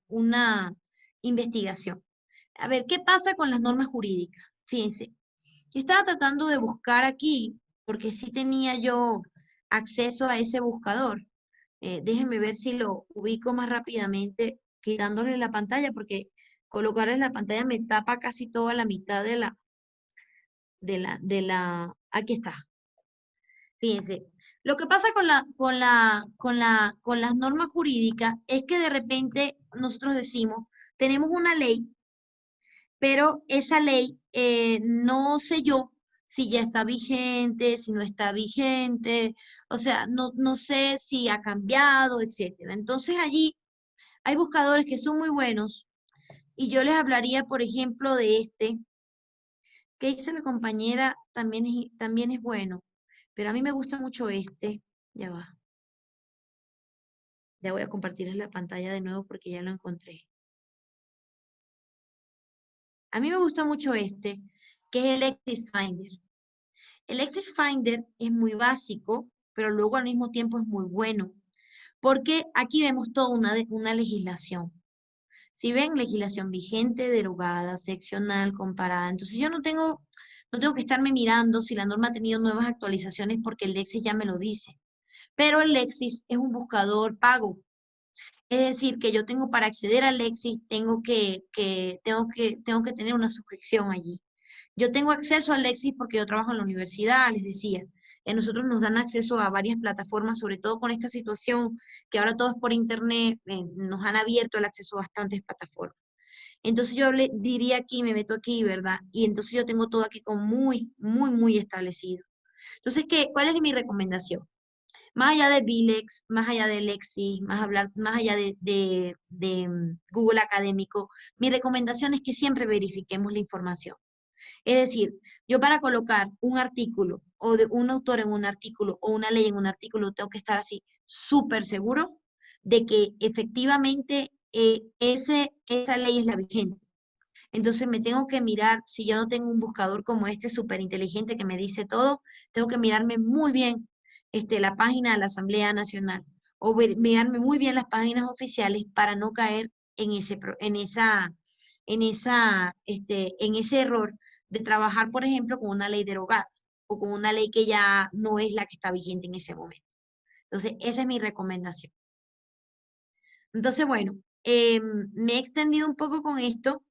investigación. A ver, ¿qué pasa con las normas jurídicas? Fíjense, yo estaba tratando de buscar aquí, porque sí tenía yo acceso a ese buscador, Déjenme ver si lo ubico más rápidamente, quitándole la pantalla, porque colocarle la pantalla me tapa casi toda la mitad aquí está. Fíjense, lo que pasa con las normas jurídicas es que de repente nosotros decimos, tenemos una ley, pero esa ley no sé yo si ya está vigente, si no está vigente, o sea, no sé si ha cambiado, etcétera. Entonces allí hay buscadores que son muy buenos y yo les hablaría, por ejemplo, de este, que dice la compañera, también es bueno, pero a mí me gusta mucho este, ya va. Ya voy a compartirles la pantalla de nuevo porque ya lo encontré. A mí me gusta mucho este, que es el Exit Finder. El Exit Finder es muy básico, pero luego al mismo tiempo es muy bueno, porque aquí vemos toda una legislación. Si ven, legislación vigente, derogada, seccional, comparada. Entonces yo no tengo que estarme mirando si la norma ha tenido nuevas actualizaciones porque el Lexis ya me lo dice. Pero el Lexis es un buscador pago. Es decir, que yo tengo para acceder a Lexis, tengo que tener una suscripción allí. Yo tengo acceso a Lexis porque yo trabajo en la universidad, les decía. Nosotros nos dan acceso a varias plataformas, sobre todo con esta situación que ahora todo es por internet, nos han abierto el acceso a bastantes plataformas. Entonces yo diría aquí, me meto aquí, ¿verdad? Y entonces yo tengo todo aquí como muy, muy, muy establecido. Entonces, ¿cuál es mi recomendación? Más allá de Bilex, más allá de Lexis, más allá de Google Académico, mi recomendación es que siempre verifiquemos la información. Es decir, yo para colocar un artículo o de un autor en un artículo o una ley en un artículo, tengo que estar así súper seguro de que efectivamente esa ley es la vigente. Entonces me tengo que mirar, si yo no tengo un buscador como este súper inteligente que me dice todo, tengo que mirarme muy bien la página de la Asamblea Nacional o mirarme muy bien las páginas oficiales para no caer en ese error de trabajar, por ejemplo, con una ley derogada o con una ley que ya no es la que está vigente en ese momento. Entonces, esa es mi recomendación. Entonces, bueno, me he extendido un poco con esto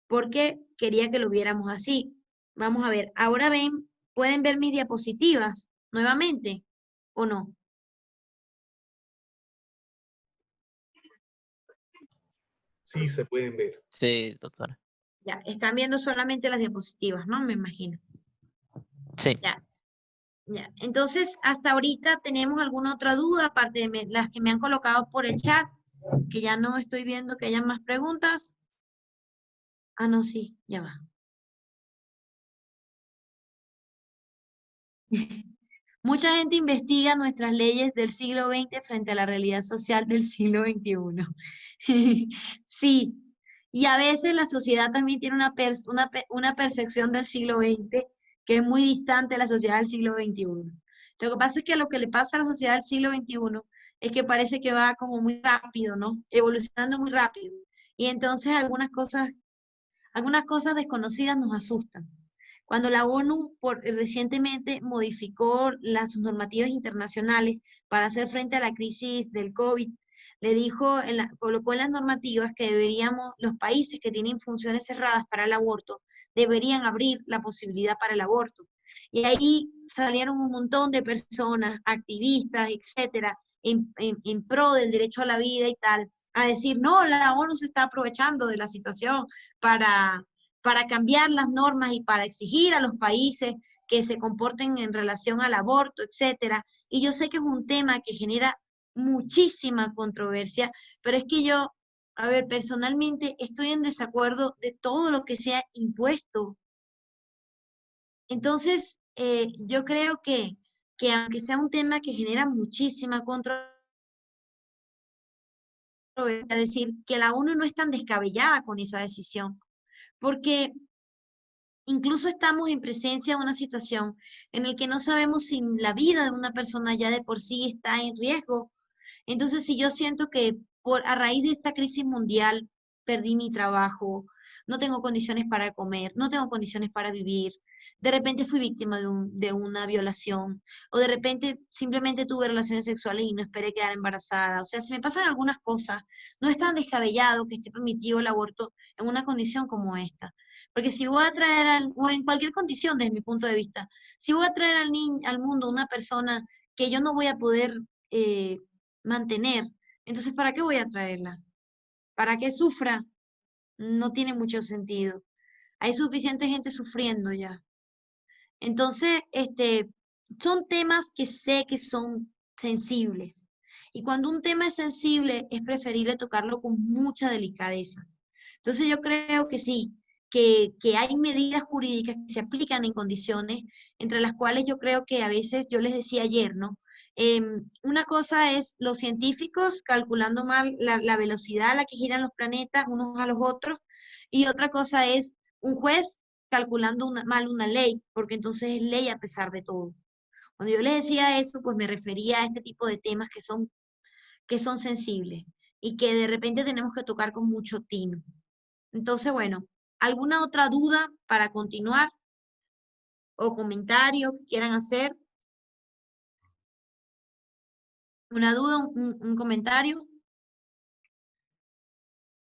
porque quería que lo viéramos así. Vamos a ver, ahora pueden ver mis diapositivas nuevamente, ¿o no? Sí, se pueden ver. Sí, doctora. Ya, están viendo solamente las diapositivas, ¿no? Me imagino. Sí. Ya, ya. Entonces, hasta ahorita tenemos alguna otra duda, aparte de las que me han colocado por el chat, que ya no estoy viendo que hayan más preguntas. Ah, no, sí, ya va. Mucha gente investiga nuestras leyes del siglo XX frente a la realidad social del siglo XXI. Sí, y a veces la sociedad también tiene una percepción del siglo XX que es muy distante de la sociedad del siglo XXI. Lo que pasa es que lo que le pasa a la sociedad del siglo XXI es que parece que va como muy rápido, ¿no? Evolucionando muy rápido. Y entonces algunas cosas desconocidas nos asustan. Cuando la ONU recientemente modificó sus normativas internacionales para hacer frente a la crisis del COVID, le dijo, colocó en las normativas que los países que tienen funciones cerradas para el aborto, deberían abrir la posibilidad para el aborto. Y ahí salieron un montón de personas, activistas, etcétera, en pro del derecho a la vida y tal, a decir, no, la ONU se está aprovechando de la situación para, para cambiar las normas y para exigir a los países que se comporten en relación al aborto, etcétera. Y yo sé que es un tema que genera muchísima controversia, pero es que yo, a ver, personalmente estoy en desacuerdo de todo lo que sea impuesto. Entonces, yo creo que aunque sea un tema que genera muchísima controversia, decir que la ONU no es tan descabellada con esa decisión, porque incluso estamos en presencia de una situación en la que no sabemos si la vida de una persona ya de por sí está en riesgo. Entonces, si yo siento que a raíz de esta crisis mundial perdí mi trabajo no tengo condiciones para comer, no tengo condiciones para vivir, de repente fui víctima de una violación, o de repente simplemente tuve relaciones sexuales y no esperé quedar embarazada. O sea, si me pasan algunas cosas, no es tan descabellado que esté permitido el aborto en una condición como esta. Porque si voy a traer, o en cualquier condición desde mi punto de vista, si voy a traer al mundo una persona que yo no voy a poder mantener, entonces ¿para qué voy a traerla? ¿Para que sufra? No tiene mucho sentido. Hay suficiente gente sufriendo ya. Entonces, son temas que sé que son sensibles. Y cuando un tema es sensible, es preferible tocarlo con mucha delicadeza. Entonces, yo creo que sí, que hay medidas jurídicas que se aplican en condiciones, entre las cuales yo creo que a veces, yo les decía ayer, ¿no? Una cosa es los científicos calculando mal la velocidad a la que giran los planetas unos a los otros, y otra cosa es un juez calculando mal una ley, porque entonces es ley a pesar de todo. Cuando yo les decía eso, pues me refería a este tipo de temas que son sensibles y que de repente tenemos que tocar con mucho tino. Entonces, bueno, ¿alguna otra duda para continuar o comentario que quieran hacer? ¿Una duda, un comentario?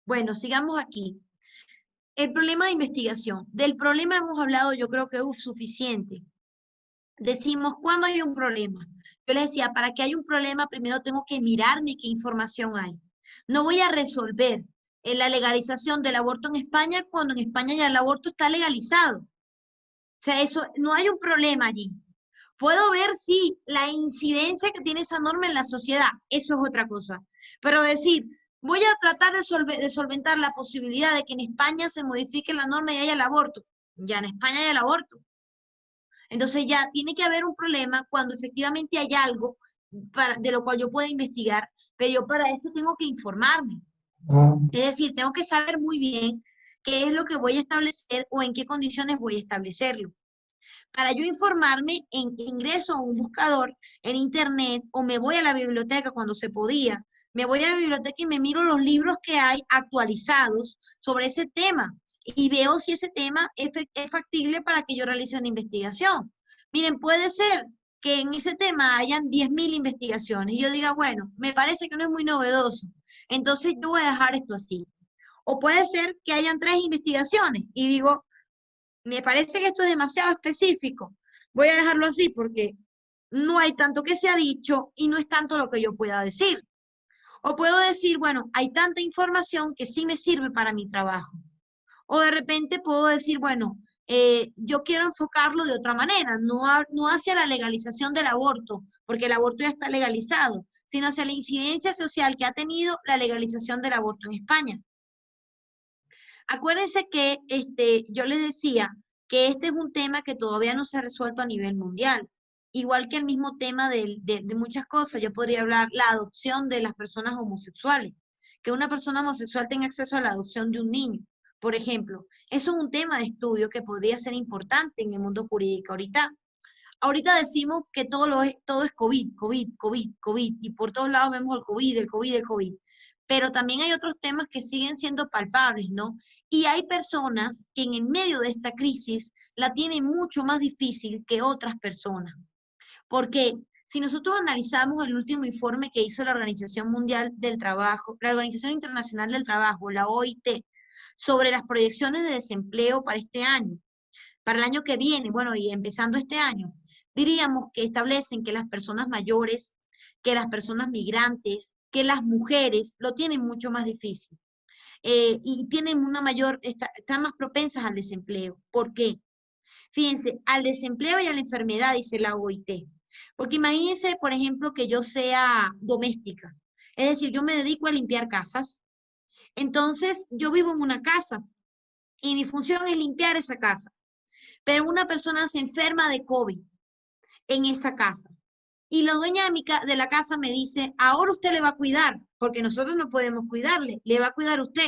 Bueno, sigamos aquí. El problema de investigación. Del problema hemos hablado, yo creo que es suficiente. Decimos, ¿cuándo hay un problema? Yo les decía, para que haya un problema, primero tengo que mirarme qué información hay. No voy a resolver la legalización del aborto en España cuando en España ya el aborto está legalizado. O sea, eso, no hay un problema allí. Puedo ver si la incidencia que tiene esa norma en la sociedad, eso es otra cosa. Pero decir, voy a tratar de solventar la posibilidad de que en España se modifique la norma y haya el aborto. Ya en España hay el aborto. Entonces ya tiene que haber un problema cuando efectivamente hay algo de lo cual yo pueda investigar, pero yo para esto tengo que informarme. Es decir, tengo que saber muy bien qué es lo que voy a establecer o en qué condiciones voy a establecerlo. Para yo informarme, ingreso a un buscador en internet o me voy a la biblioteca cuando se podía. Me voy a la biblioteca y me miro los libros que hay actualizados sobre ese tema y veo si ese tema es factible para que yo realice una investigación. Miren, puede ser que en ese tema hayan 10.000 investigaciones y yo diga, bueno, me parece que no es muy novedoso, entonces yo voy a dejar esto así. O puede ser que hayan 3 investigaciones y digo, me parece que esto es demasiado específico. Voy a dejarlo así porque no hay tanto que se ha dicho y no es tanto lo que yo pueda decir. O puedo decir, bueno, hay tanta información que sí me sirve para mi trabajo. O de repente puedo decir, bueno, yo quiero enfocarlo de otra manera, no hacia la legalización del aborto, porque el aborto ya está legalizado, sino hacia la incidencia social que ha tenido la legalización del aborto en España. Acuérdense que yo les decía que este es un tema que todavía no se ha resuelto a nivel mundial, igual que el mismo tema de muchas cosas. Yo podría hablar la adopción de las personas homosexuales, que una persona homosexual tenga acceso a la adopción de un niño, por ejemplo. Eso es un tema de estudio que podría ser importante en el mundo jurídico. Ahorita decimos que todo es COVID, COVID, COVID, COVID, y por todos lados vemos el COVID, el COVID, el COVID. Pero también hay otros temas que siguen siendo palpables, ¿no? Y hay personas que en el medio de esta crisis la tienen mucho más difícil que otras personas. Porque si nosotros analizamos el último informe que hizo la Organización Mundial del Trabajo, la Organización Internacional del Trabajo, la OIT, sobre las proyecciones de desempleo para este año, para el año que viene, bueno, y empezando este año, diríamos que establecen que las personas mayores, que las personas migrantes, que las mujeres lo tienen mucho más difícil. Y tienen una mayor, están más propensas al desempleo. ¿Por qué? Fíjense, al desempleo y a la enfermedad, dice la OIT. Porque imagínense, por ejemplo, que yo sea doméstica. Es decir, yo me dedico a limpiar casas. Entonces, yo vivo en una casa y mi función es limpiar esa casa. Pero una persona se enferma de COVID en esa casa. Y la dueña de la casa me dice, ahora usted le va a cuidar, porque nosotros no podemos cuidarle, le va a cuidar usted.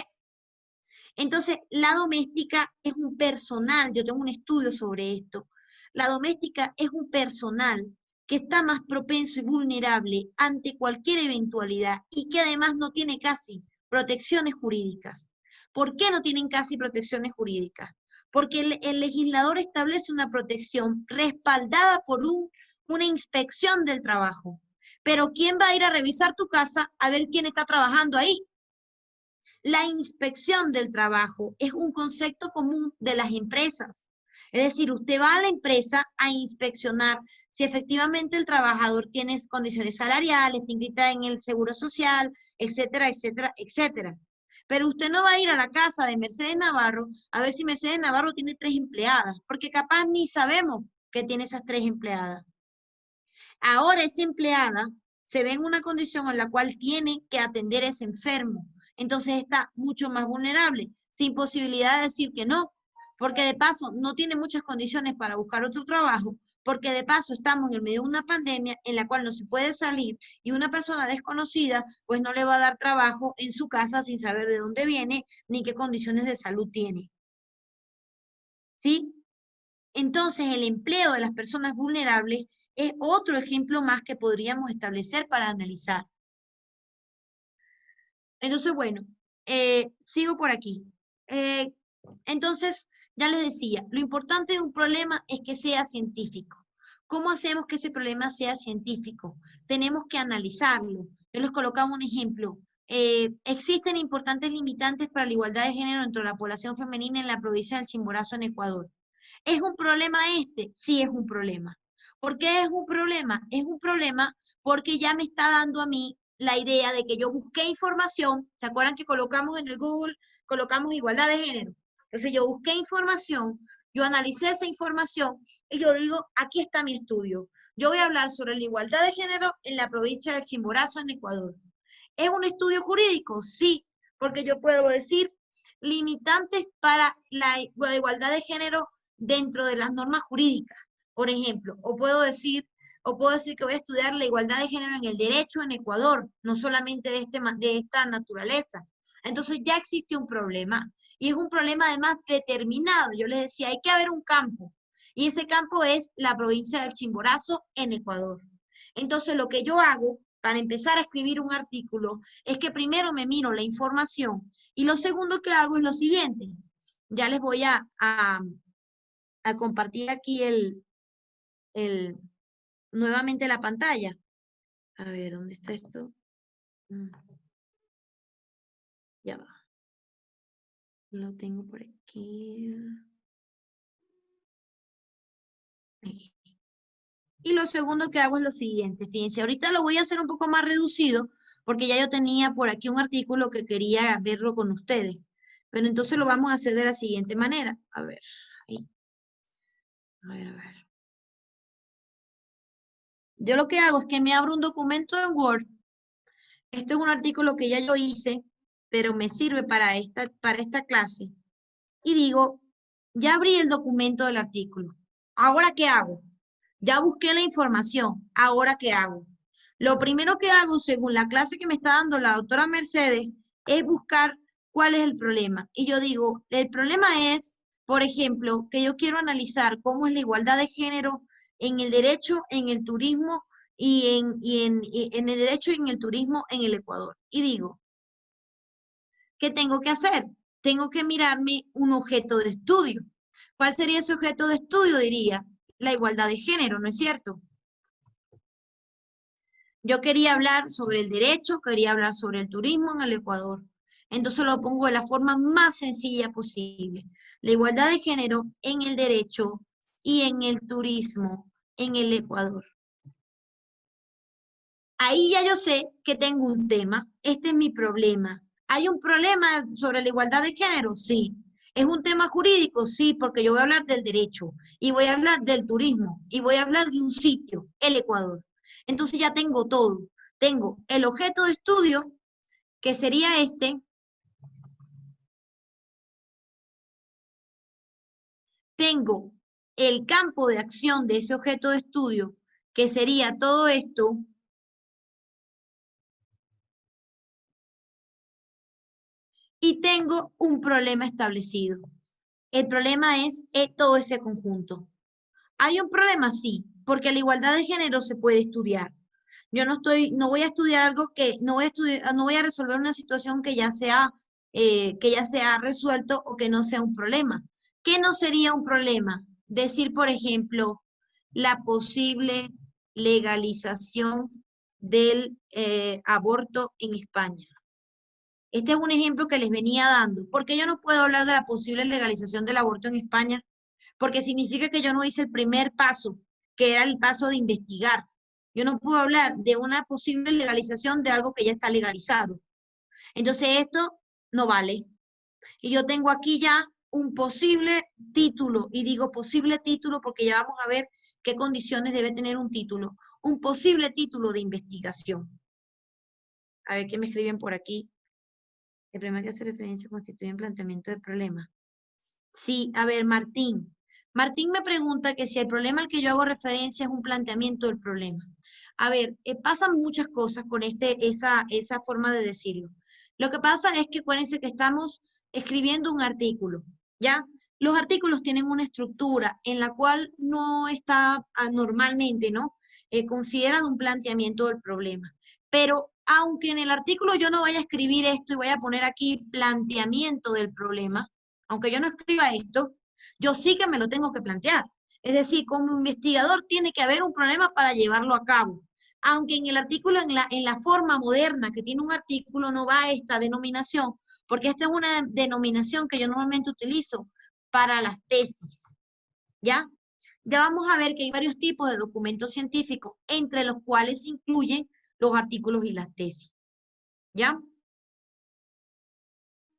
Entonces, la doméstica es un personal, yo tengo un estudio sobre esto, la doméstica es un personal que está más propenso y vulnerable ante cualquier eventualidad y que además no tiene casi protecciones jurídicas. ¿Por qué no tienen casi protecciones jurídicas? Porque el legislador establece una protección respaldada por una inspección del trabajo. Pero ¿quién va a ir a revisar tu casa a ver quién está trabajando ahí? La inspección del trabajo es un concepto común de las empresas. Es decir, usted va a la empresa a inspeccionar si efectivamente el trabajador tiene condiciones salariales, está inscrita en el seguro social, etcétera, etcétera, etcétera. Pero usted no va a ir a la casa de Mercedes Navarro a ver si Mercedes Navarro tiene 3 empleadas, porque capaz ni sabemos que tiene esas 3 empleadas. Ahora esa empleada se ve en una condición en la cual tiene que atender a ese enfermo. Entonces está mucho más vulnerable, sin posibilidad de decir que no, porque de paso no tiene muchas condiciones para buscar otro trabajo, porque de paso estamos en el medio de una pandemia en la cual no se puede salir y una persona desconocida pues no le va a dar trabajo en su casa sin saber de dónde viene ni qué condiciones de salud tiene. ¿Sí? Entonces el empleo de las personas vulnerables es otro ejemplo más que podríamos establecer para analizar. Entonces, bueno, sigo por aquí. Entonces, ya les decía, lo importante de un problema es que sea científico. ¿Cómo hacemos que ese problema sea científico? Tenemos que analizarlo. Yo les colocaba un ejemplo. Existen importantes limitantes para la igualdad de género entre la población femenina en la provincia del Chimborazo, en Ecuador. ¿Es un problema este? Sí, es un problema. ¿Por qué es un problema? Es un problema porque ya me está dando a mí la idea de que yo busqué información. ¿Se acuerdan que colocamos en el Google, colocamos igualdad de género? Entonces yo busqué información, yo analicé esa información y yo digo, aquí está mi estudio. Yo voy a hablar sobre la igualdad de género en la provincia del Chimborazo, en Ecuador. ¿Es un estudio jurídico? Sí, porque yo puedo decir limitantes para la igualdad de género dentro de las normas jurídicas, por ejemplo, o puedo decir que voy a estudiar la igualdad de género en el derecho en Ecuador, no solamente de esta naturaleza. Entonces ya existe un problema, y es un problema además determinado. Yo les decía, hay que haber un campo, y ese campo es la provincia del Chimborazo en Ecuador. Entonces lo que yo hago para empezar a escribir un artículo es que primero me miro la información, y lo segundo que hago es lo siguiente. Ya les voy a compartir aquí nuevamente la pantalla. A ver, ¿dónde está esto? Ya va. Lo tengo por aquí. Y lo segundo que hago es lo siguiente. Fíjense, ahorita lo voy a hacer un poco más reducido porque ya yo tenía por aquí un artículo que quería verlo con ustedes. Pero entonces lo vamos a hacer de la siguiente manera. A ver, ahí. A ver. Yo lo que hago es que me abro un documento en Word. Este es un artículo que ya yo hice, pero me sirve para esta clase. Y digo, ya abrí el documento del artículo. ¿Ahora qué hago? Ya busqué la información. ¿Ahora qué hago? Lo primero que hago, según la clase que me está dando la doctora Mercedes, es buscar cuál es el problema. Y yo digo, el problema es, por ejemplo, que yo quiero analizar cómo es la igualdad de género en el derecho, en el turismo y en el derecho y en el turismo en el Ecuador. Y digo, ¿qué tengo que hacer? Tengo que mirarme un objeto de estudio. ¿Cuál sería ese objeto de estudio? Diría, la igualdad de género, ¿no es cierto? Yo quería hablar sobre el derecho, quería hablar sobre el turismo en el Ecuador. Entonces lo pongo de la forma más sencilla posible. La igualdad de género en el derecho y en el turismo en el Ecuador. Ahí ya yo sé que tengo un tema. Este es mi problema. ¿Hay un problema sobre la igualdad de género? Sí. ¿Es un tema jurídico? Sí, porque yo voy a hablar del derecho y voy a hablar del turismo y voy a hablar de un sitio, el Ecuador. Entonces ya tengo todo. Tengo el objeto de estudio, que sería este. Tengo el campo de acción de ese objeto de estudio, que sería todo esto. Y tengo un problema establecido. El problema es todo ese conjunto. ¿Hay un problema? Sí, porque la igualdad de género se puede estudiar. Yo no voy a estudiar algo que, no voy a resolver una situación que ya sea que ya se ha resuelto o que no sea un problema. ¿Qué no sería un problema? Decir, por ejemplo, la posible legalización del aborto en España. Este es un ejemplo que les venía dando. ¿Por qué yo no puedo hablar de la posible legalización del aborto en España? Porque significa que yo no hice el primer paso, que era el paso de investigar. Yo no puedo hablar de una posible legalización de algo que ya está legalizado. Entonces esto no vale. Y yo tengo aquí ya un posible título, y digo posible título porque ya vamos a ver qué condiciones debe tener un título. Un posible título de investigación. A ver qué me escriben por aquí. El problema que hace referencia constituye un planteamiento de problema. Sí, a ver, Martín. Martín me pregunta que si el problema al que yo hago referencia es un planteamiento del problema. A ver, pasan muchas cosas con esa forma de decirlo. Lo que pasa es que acuérdense que estamos escribiendo un artículo, ¿ya? Los artículos tienen una estructura en la cual no está normalmente, ¿no? Consideran un planteamiento del problema. Pero aunque en el artículo yo no vaya a escribir esto y voy a poner aquí planteamiento del problema, aunque yo no escriba esto, yo sí que me lo tengo que plantear. Es decir, como investigador tiene que haber un problema para llevarlo a cabo. Aunque en el artículo, en la forma moderna que tiene un artículo, no va esta denominación, porque esta es una denominación que yo normalmente utilizo para las tesis. ¿Ya? Ya vamos a ver que hay varios tipos de documentos científicos, entre los cuales se incluyen los artículos y las tesis. ¿Ya?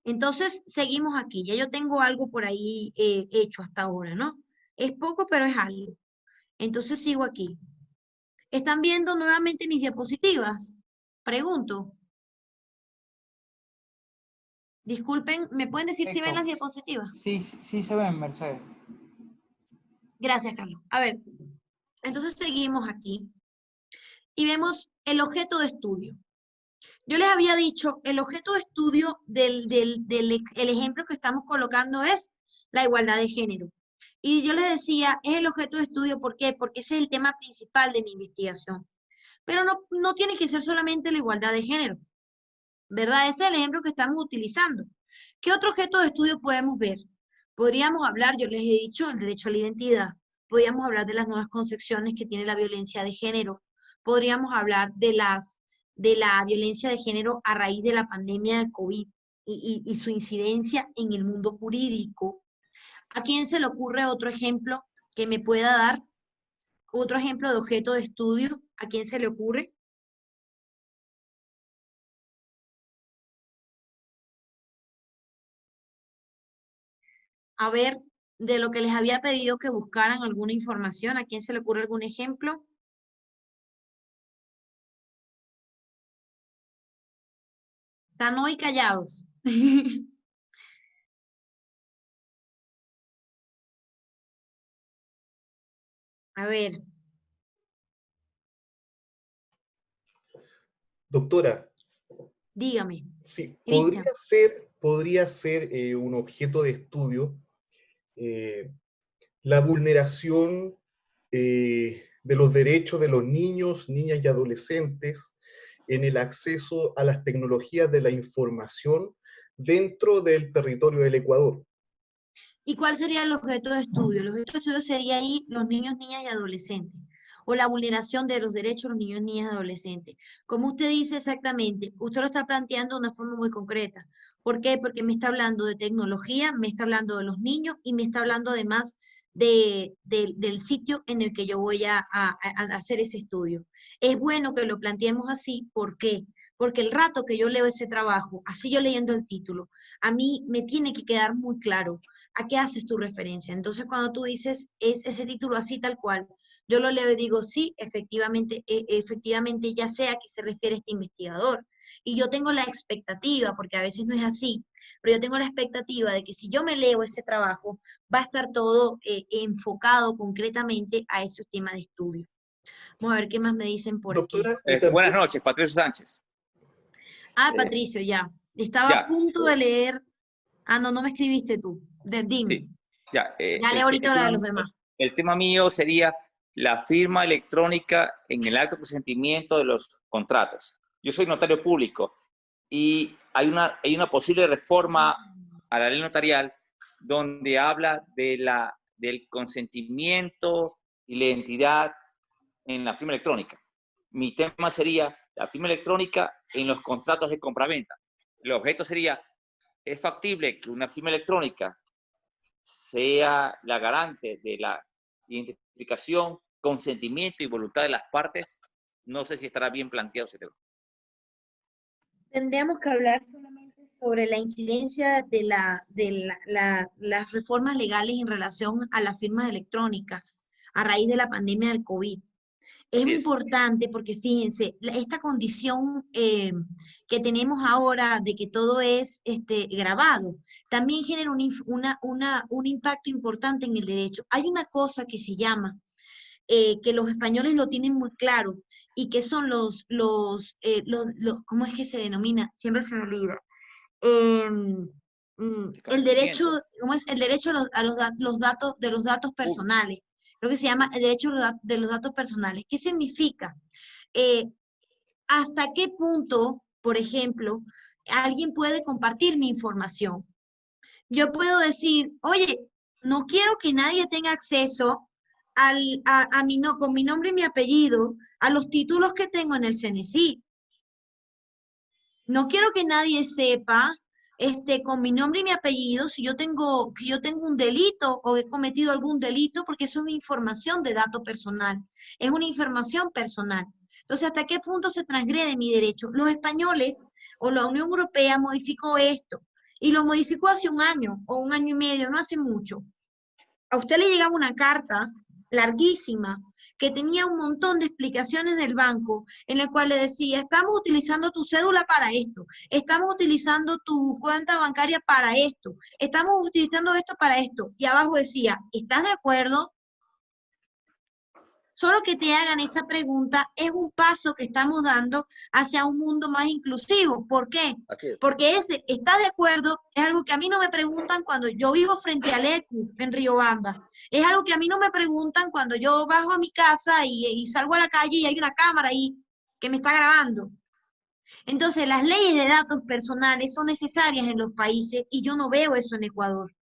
Entonces, seguimos aquí. Ya yo tengo algo por ahí hecho hasta ahora, ¿no? Es poco, pero es algo. Entonces, sigo aquí. ¿Están viendo nuevamente mis diapositivas? Pregunto. Disculpen, ¿me pueden decir si ven las diapositivas? Sí, sí se ven, Mercedes. Gracias, Carlos. A ver, entonces seguimos aquí. Y vemos el objeto de estudio. Yo les había dicho, el objeto de estudio el ejemplo que estamos colocando es la igualdad de género. Y yo les decía, es el objeto de estudio, ¿por qué? Porque ese es el tema principal de mi investigación. Pero no tiene que ser solamente la igualdad de género, ¿verdad? Ese es el ejemplo que estamos utilizando. ¿Qué otro objeto de estudio podemos ver? Podríamos hablar, yo les he dicho, el derecho a la identidad. Podríamos hablar de las nuevas concepciones que tiene la violencia de género. Podríamos hablar de la violencia de género a raíz de la pandemia del COVID y su incidencia en el mundo jurídico. ¿A quién se le ocurre otro ejemplo que me pueda dar? Otro ejemplo de objeto de estudio, ¿a quién se le ocurre? A ver, de lo que les había pedido que buscaran alguna información, ¿a quién se le ocurre algún ejemplo? Están hoy callados. A ver. Doctora, Dígame. sí, Cristian. podría ser un objeto de estudio la vulneración de los derechos de los niños, niñas y adolescentes en el acceso a las tecnologías de la información dentro del territorio del Ecuador. ¿Y cuál sería el objeto de estudio? El objeto de estudio sería ahí los niños, niñas y adolescentes, o la vulneración de los derechos de los niños, niñas y adolescentes. Como usted dice exactamente, usted lo está planteando de una forma muy concreta. ¿Por qué? Porque me está hablando de tecnología, me está hablando de los niños y me está hablando además del sitio en el que yo voy a hacer ese estudio. Es bueno que lo planteemos así, ¿por qué? Porque el rato que yo leo ese trabajo, así yo leyendo el título, a mí me tiene que quedar muy claro a qué haces tu referencia. Entonces, cuando tú dices es ese título así tal cual, yo lo leo y digo, sí, efectivamente ya sé a qué se refiere este investigador. Y yo tengo la expectativa, porque a veces no es así, pero yo tengo la expectativa de que si yo me leo ese trabajo, va a estar todo enfocado concretamente a esos temas de estudio. Vamos a ver qué más me dicen por Doctora, aquí. Buenas noches, Patricio Sánchez. Patricio, ya. Estaba a punto de leer. No me escribiste tú. Dime. Sí, ya. Dale ahorita la de los demás. El tema mío sería la firma electrónica en el acto de consentimiento de los contratos. Yo soy notario público y hay una posible reforma a la ley notarial donde habla del consentimiento y la identidad en la firma electrónica. Mi tema sería la firma electrónica en los contratos de compraventa. El objeto sería, ¿es factible que una firma electrónica sea la garante de la identificación, consentimiento y voluntad de las partes? No sé si estará bien planteado ese tema. Tendríamos que hablar solamente sobre la incidencia de las reformas legales en relación a las firmas electrónicas a raíz de la pandemia del COVID. Es Así es. importante porque fíjense, esta condición que tenemos ahora de que todo es grabado, también genera un impacto importante en el derecho. Hay una cosa que se llama, que los españoles lo tienen muy claro, y que son ¿cómo es que se denomina? Siempre se me olvida. El derecho, ¿cómo es? El derecho a los datos personales. Lo que se llama el derecho de los datos personales. ¿Qué significa? ¿Hasta qué punto, por ejemplo, alguien puede compartir mi información? Yo puedo decir, oye, no quiero que nadie tenga acceso con mi nombre y mi apellido a los títulos que tengo en el CNC. No quiero que nadie sepa con mi nombre y mi apellido si yo tengo un delito o he cometido algún delito, porque eso es una información de dato personal, es una información personal. Entonces, ¿hasta qué punto se transgrede mi derecho? Los españoles o la Unión Europea modificó esto, y lo modificó hace un año o un año y medio, no hace mucho. A usted le llegaba una carta larguísima que tenía un montón de explicaciones del banco, en el cual le decía, estamos utilizando tu cédula para esto, estamos utilizando tu cuenta bancaria para esto, estamos utilizando esto para esto, y abajo decía, ¿estás de acuerdo? Solo que te hagan esa pregunta es un paso que estamos dando hacia un mundo más inclusivo. ¿Por qué? Porque ese, ¿estás de acuerdo? Es algo que a mí no me preguntan cuando yo vivo frente al ECU en Riobamba. Es algo que a mí no me preguntan cuando yo bajo a mi casa y salgo a la calle y hay una cámara ahí que me está grabando. Entonces, las leyes de datos personales son necesarias en los países y yo no veo eso en Ecuador.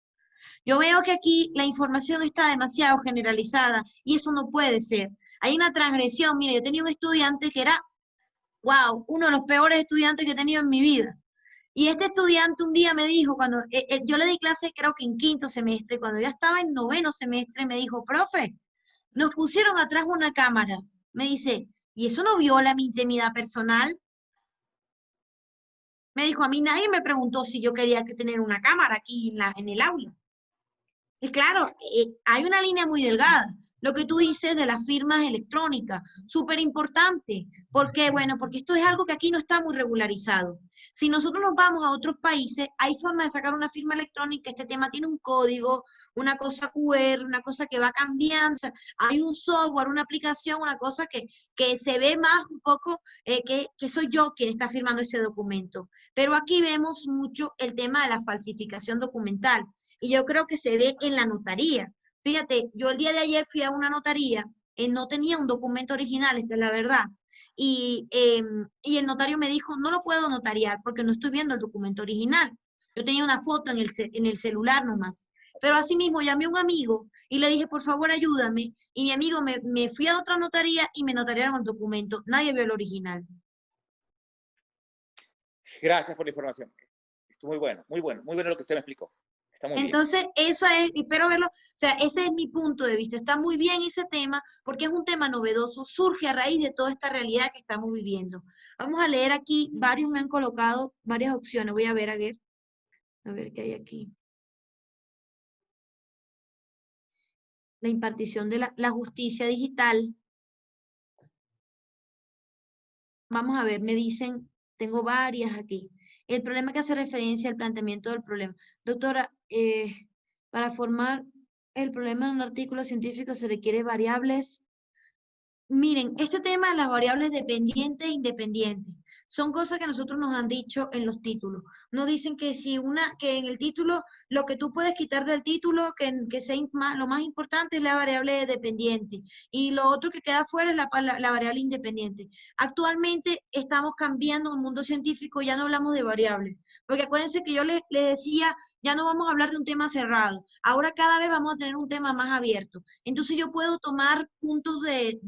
Yo veo que aquí la información está demasiado generalizada y eso no puede ser. Hay una transgresión. Mire, yo tenía un estudiante que era, wow, uno de los peores estudiantes que he tenido en mi vida. Y este estudiante un día me dijo, cuando yo le di clase creo que en 5º semestre, cuando ya estaba en 9º semestre, me dijo, profe, nos pusieron atrás una cámara. Me dice, ¿y eso no viola mi intimidad personal? Me dijo, a mí nadie me preguntó si yo quería tener una cámara aquí en el aula. Y claro, hay una línea muy delgada. Lo que tú dices de las firmas electrónicas, súper importante. ¿Por qué? Bueno, porque esto es algo que aquí no está muy regularizado. Si nosotros nos vamos a otros países, hay forma de sacar una firma electrónica. Este tema tiene un código, una cosa QR, una cosa que va cambiando. O sea, hay un software, una aplicación, una cosa que se ve más un poco que soy yo quien está firmando ese documento. Pero aquí vemos mucho el tema de la falsificación documental. Y yo creo que se ve en la notaría. Fíjate, yo el día de ayer fui a una notaría, no tenía un documento original, esta es la verdad. Y el notario me dijo, no lo puedo notariar porque no estoy viendo el documento original. Yo tenía una foto en el celular nomás. Pero así mismo llamé a un amigo y le dije, por favor, ayúdame. Y mi amigo me fui a otra notaría y me notariaron el documento. Nadie vio el original. Gracias por la información. Estuvo muy bueno lo que usted me explicó. Está muy Entonces, bien. eso es, espero verlo, o sea, ese es mi punto de vista. Está muy bien ese tema, porque es un tema novedoso, surge a raíz de toda esta realidad que estamos viviendo. Vamos a leer aquí, varios me han colocado varias opciones. Voy a ver qué hay aquí. La impartición de la justicia digital. Vamos a ver, me dicen, tengo varias aquí. El problema que hace referencia al planteamiento del problema. Doctora, para formar el problema en un artículo científico se requiere variables. Miren, este tema de las variables dependientes e independientes son cosas que nosotros nos han dicho en los títulos. Nos dicen que que en el título, lo que tú puedes quitar del título, que sea lo más importante es la variable dependiente, y lo otro que queda fuera es la variable independiente. Actualmente estamos cambiando un mundo científico, ya no hablamos de variables, porque acuérdense que yo les decía, ya no vamos a hablar de un tema cerrado, ahora cada vez vamos a tener un tema más abierto. Entonces yo puedo tomar puntos de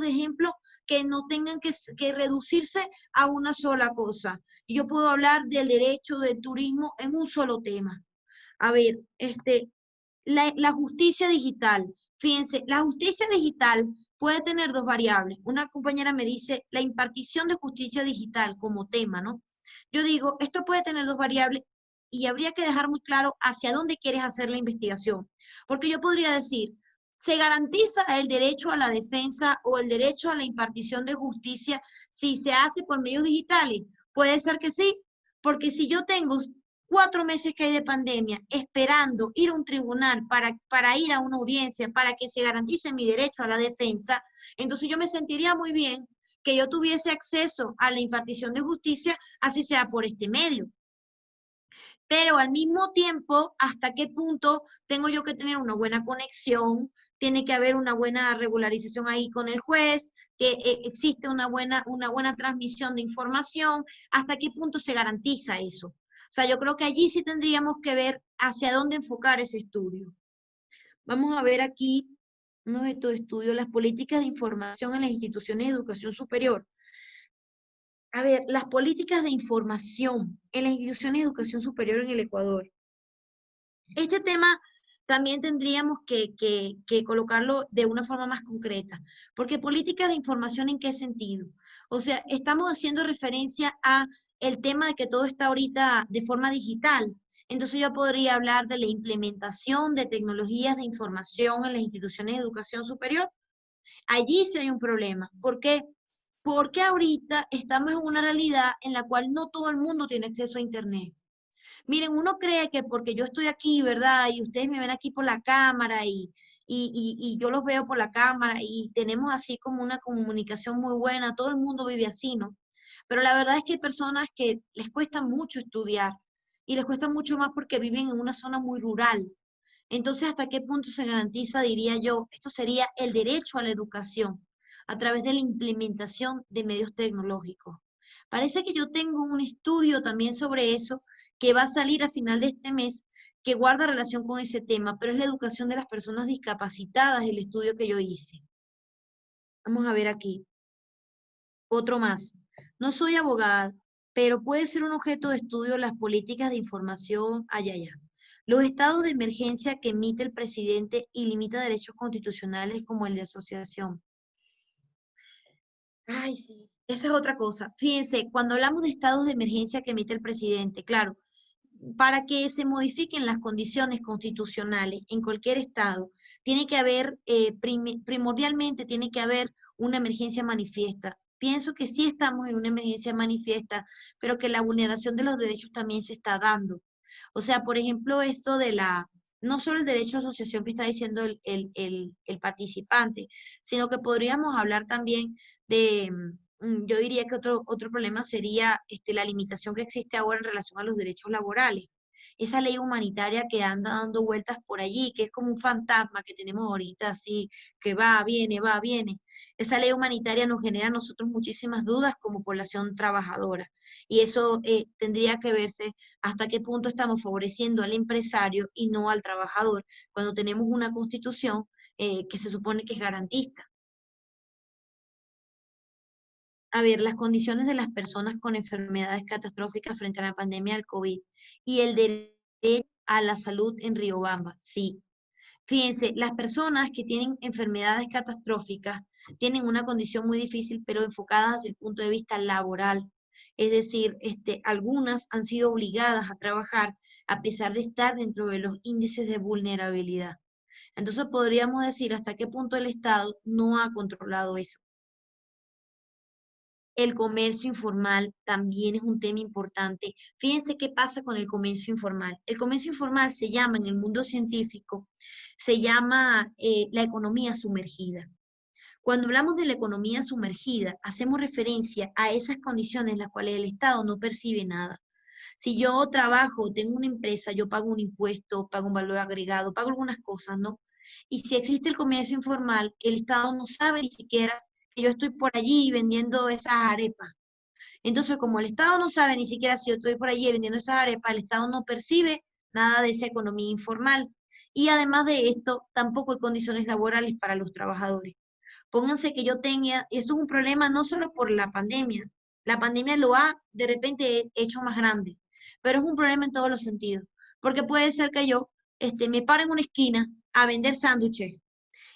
ejemplo que no tengan que reducirse a una sola cosa. Yo puedo hablar del derecho, del turismo en un solo tema. A ver, la justicia digital. Fíjense, la justicia digital puede tener dos variables. Una compañera me dice la impartición de justicia digital como tema, ¿no? Yo digo, esto puede tener dos variables y habría que dejar muy claro hacia dónde quieres hacer la investigación. Porque yo podría decir, ¿se garantiza el derecho a la defensa o el derecho a la impartición de justicia si se hace por medios digitales? Puede ser que sí, porque si yo tengo 4 meses que hay de pandemia esperando ir a un tribunal para ir a una audiencia, para que se garantice mi derecho a la defensa, entonces yo me sentiría muy bien que yo tuviese acceso a la impartición de justicia, así sea por este medio. Pero al mismo tiempo, ¿hasta qué punto tengo yo que tener una buena conexión? Tiene que haber una buena regularización ahí con el juez, que existe una buena transmisión de información. ¿Hasta qué punto se garantiza eso? O sea, yo creo que allí sí tendríamos que ver hacia dónde enfocar ese estudio. Vamos a ver aquí uno de estos estudios, las políticas de información en las instituciones de educación superior. A ver, las políticas de información en las instituciones de educación superior en el Ecuador. Este tema también tendríamos que colocarlo de una forma más concreta, porque políticas de información, ¿en qué sentido? O sea, estamos haciendo referencia a el tema de que todo está ahorita de forma digital. Entonces yo podría hablar de la implementación de tecnologías de información en las instituciones de educación superior. Allí sí hay un problema. ¿Por qué? Porque ahorita estamos en una realidad en la cual no todo el mundo tiene acceso a Internet. Miren, uno cree que porque yo estoy aquí, ¿verdad? Y ustedes me ven aquí por la cámara y yo los veo por la cámara y tenemos así como una comunicación muy buena, todo el mundo vive así, ¿no? Pero la verdad es que hay personas que les cuesta mucho estudiar y les cuesta mucho más porque viven en una zona muy rural. Entonces, ¿hasta qué punto se garantiza, diría yo, esto sería el derecho a la educación a través de la implementación de medios tecnológicos? Parece que yo tengo un estudio también sobre eso que va a salir a final de este mes, que guarda relación con ese tema, pero es la educación de las personas discapacitadas, el estudio que yo hice. Vamos a ver aquí. Otro más. No soy abogada, pero puede ser un objeto de estudio las políticas de información, los estados de emergencia que emite el presidente y limita derechos constitucionales como el de asociación. Ay, sí. Esa es otra cosa. Fíjense, cuando hablamos de estados de emergencia que emite el presidente, claro, para que se modifiquen las condiciones constitucionales en cualquier estado, tiene que haber, primordialmente tiene que haber una emergencia manifiesta. Pienso que sí estamos en una emergencia manifiesta, pero que la vulneración de los derechos también se está dando. O sea, por ejemplo, esto de no solo el derecho a asociación que está diciendo el participante, sino que podríamos hablar también de, yo diría que otro problema sería la limitación que existe ahora en relación a los derechos laborales. Esa ley humanitaria que anda dando vueltas por allí, que es como un fantasma que tenemos ahorita, así, que va, viene, va, viene. Esa ley humanitaria nos genera a nosotros muchísimas dudas como población trabajadora. Y eso tendría que verse hasta qué punto estamos favoreciendo al empresario y no al trabajador, cuando tenemos una constitución que se supone que es garantista. A ver, las condiciones de las personas con enfermedades catastróficas frente a la pandemia del COVID y el derecho a la salud en Riobamba, sí. Fíjense, las personas que tienen enfermedades catastróficas tienen una condición muy difícil, pero enfocadas desde el punto de vista laboral. Es decir, algunas han sido obligadas a trabajar a pesar de estar dentro de los índices de vulnerabilidad. Entonces podríamos decir hasta qué punto el Estado no ha controlado eso. El comercio informal también es un tema importante. Fíjense qué pasa con el comercio informal. El comercio informal se llama en el mundo científico, se llama la economía sumergida. Cuando hablamos de la economía sumergida, hacemos referencia a esas condiciones en las cuales el Estado no percibe nada. Si yo trabajo, tengo una empresa, yo pago un impuesto, pago un valor agregado, pago algunas cosas, ¿no? Y si existe el comercio informal, el Estado no sabe ni siquiera que yo estoy por allí vendiendo esas arepas. Entonces, como el Estado no sabe ni siquiera si yo estoy por allí vendiendo esas arepas, el Estado no percibe nada de esa economía informal. Y además de esto, tampoco hay condiciones laborales para los trabajadores. Pónganse que yo tenga, esto es un problema no solo por la pandemia lo ha de repente hecho más grande, pero es un problema en todos los sentidos, porque puede ser que yo me pare en una esquina a vender sándwiches,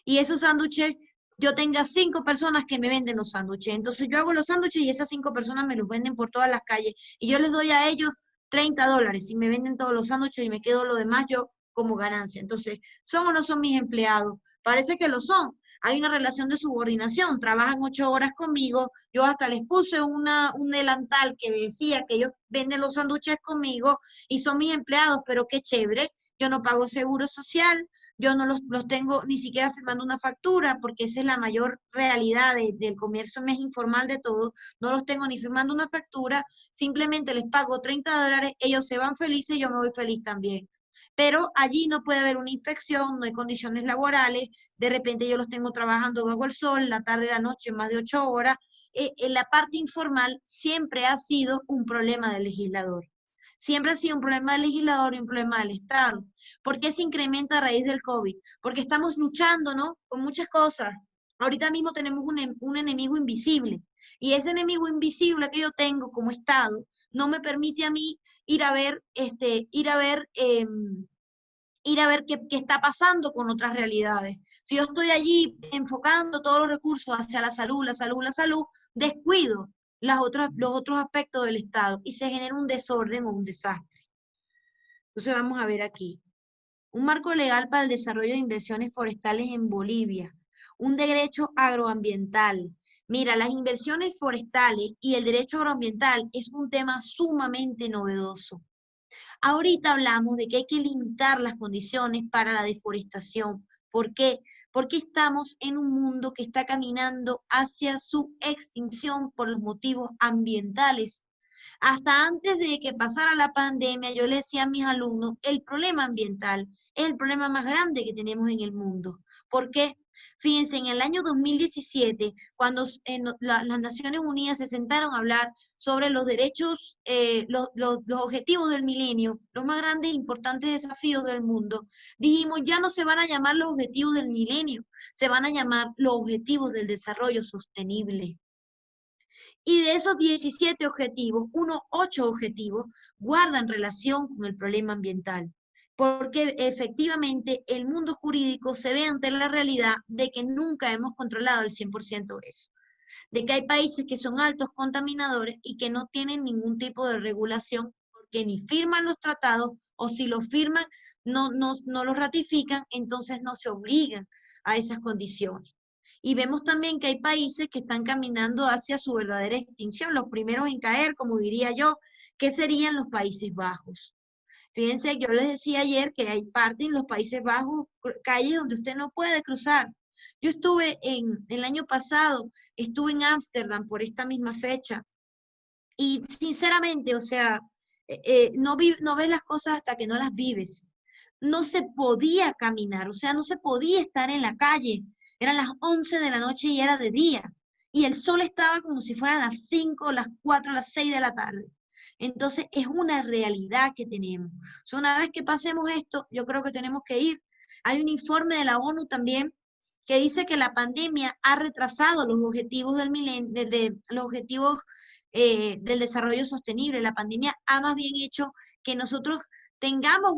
y esos sándwiches, yo tenga 5 personas que me venden los sándwiches, entonces yo hago los sándwiches y esas 5 personas me los venden por todas las calles, y yo les doy a ellos $30, y me venden todos los sándwiches y me quedo lo demás yo como ganancia. Entonces, ¿son o no son mis empleados? Parece que lo son. Hay una relación de subordinación, trabajan 8 horas conmigo, yo hasta les puse un delantal que decía que ellos venden los sándwiches conmigo y son mis empleados, pero qué chévere, yo no pago seguro social, yo no los tengo ni siquiera firmando una factura, porque esa es la mayor realidad del comercio más informal de todo, no los tengo ni firmando una factura, simplemente les pago $30, ellos se van felices y yo me voy feliz también. Pero allí no puede haber una inspección, no hay condiciones laborales, de repente yo los tengo trabajando bajo el sol, la tarde y la noche, más de 8 horas. En la parte informal siempre ha sido un problema del legislador. Siempre ha sido un problema del legislador y un problema del Estado. ¿Por qué se incrementa a raíz del COVID? Porque estamos luchando, ¿no?, con muchas cosas. Ahorita mismo tenemos un enemigo invisible. Y ese enemigo invisible que yo tengo como Estado no me permite a mí ir a ver qué está pasando con otras realidades. Si yo estoy allí enfocando todos los recursos hacia la salud, descuido los otros aspectos del Estado y se genera un desorden o un desastre. Entonces vamos a ver aquí. Un marco legal para el desarrollo de inversiones forestales en Bolivia. Un derecho agroambiental. Mira, las inversiones forestales y el derecho agroambiental es un tema sumamente novedoso. Ahorita hablamos de que hay que limitar las condiciones para la deforestación. ¿Por qué? Porque estamos en un mundo que está caminando hacia su extinción por los motivos ambientales. Hasta antes de que pasara la pandemia, yo le decía a mis alumnos, el problema ambiental es el problema más grande que tenemos en el mundo. ¿Por qué? Fíjense, en el año 2017, cuando las Naciones Unidas se sentaron a hablar sobre los derechos, los objetivos del milenio, los más grandes e importantes desafíos del mundo, dijimos, ya no se van a llamar los objetivos del milenio, se van a llamar los objetivos del desarrollo sostenible. Y de esos 17 objetivos, 8 objetivos guardan relación con el problema ambiental, porque efectivamente el mundo jurídico se ve ante la realidad de que nunca hemos controlado el 100% eso, de que hay países que son altos contaminadores y que no tienen ningún tipo de regulación porque ni firman los tratados o si los firman no los ratifican, entonces no se obligan a esas condiciones. Y vemos también que hay países que están caminando hacia su verdadera extinción, los primeros en caer, como diría yo, que serían los Países Bajos. Fíjense, yo les decía ayer que hay partes en los Países Bajos, calles donde usted no puede cruzar. Yo estuve el año pasado, estuve en Ámsterdam por esta misma fecha, y sinceramente, o sea, no ves las cosas hasta que no las vives. No se podía caminar, o sea, no se podía estar en la calle. Eran las 11 de la noche y era de día. Y el sol estaba como si fueran las 5, las 4, las 6 de la tarde. Entonces, es una realidad que tenemos. O sea, una vez que pasemos esto, yo creo que tenemos que ir. Hay un informe de la ONU también que dice que la pandemia ha retrasado los objetivos del milenio, los objetivos del desarrollo sostenible. La pandemia ha más bien hecho que nosotros tengamos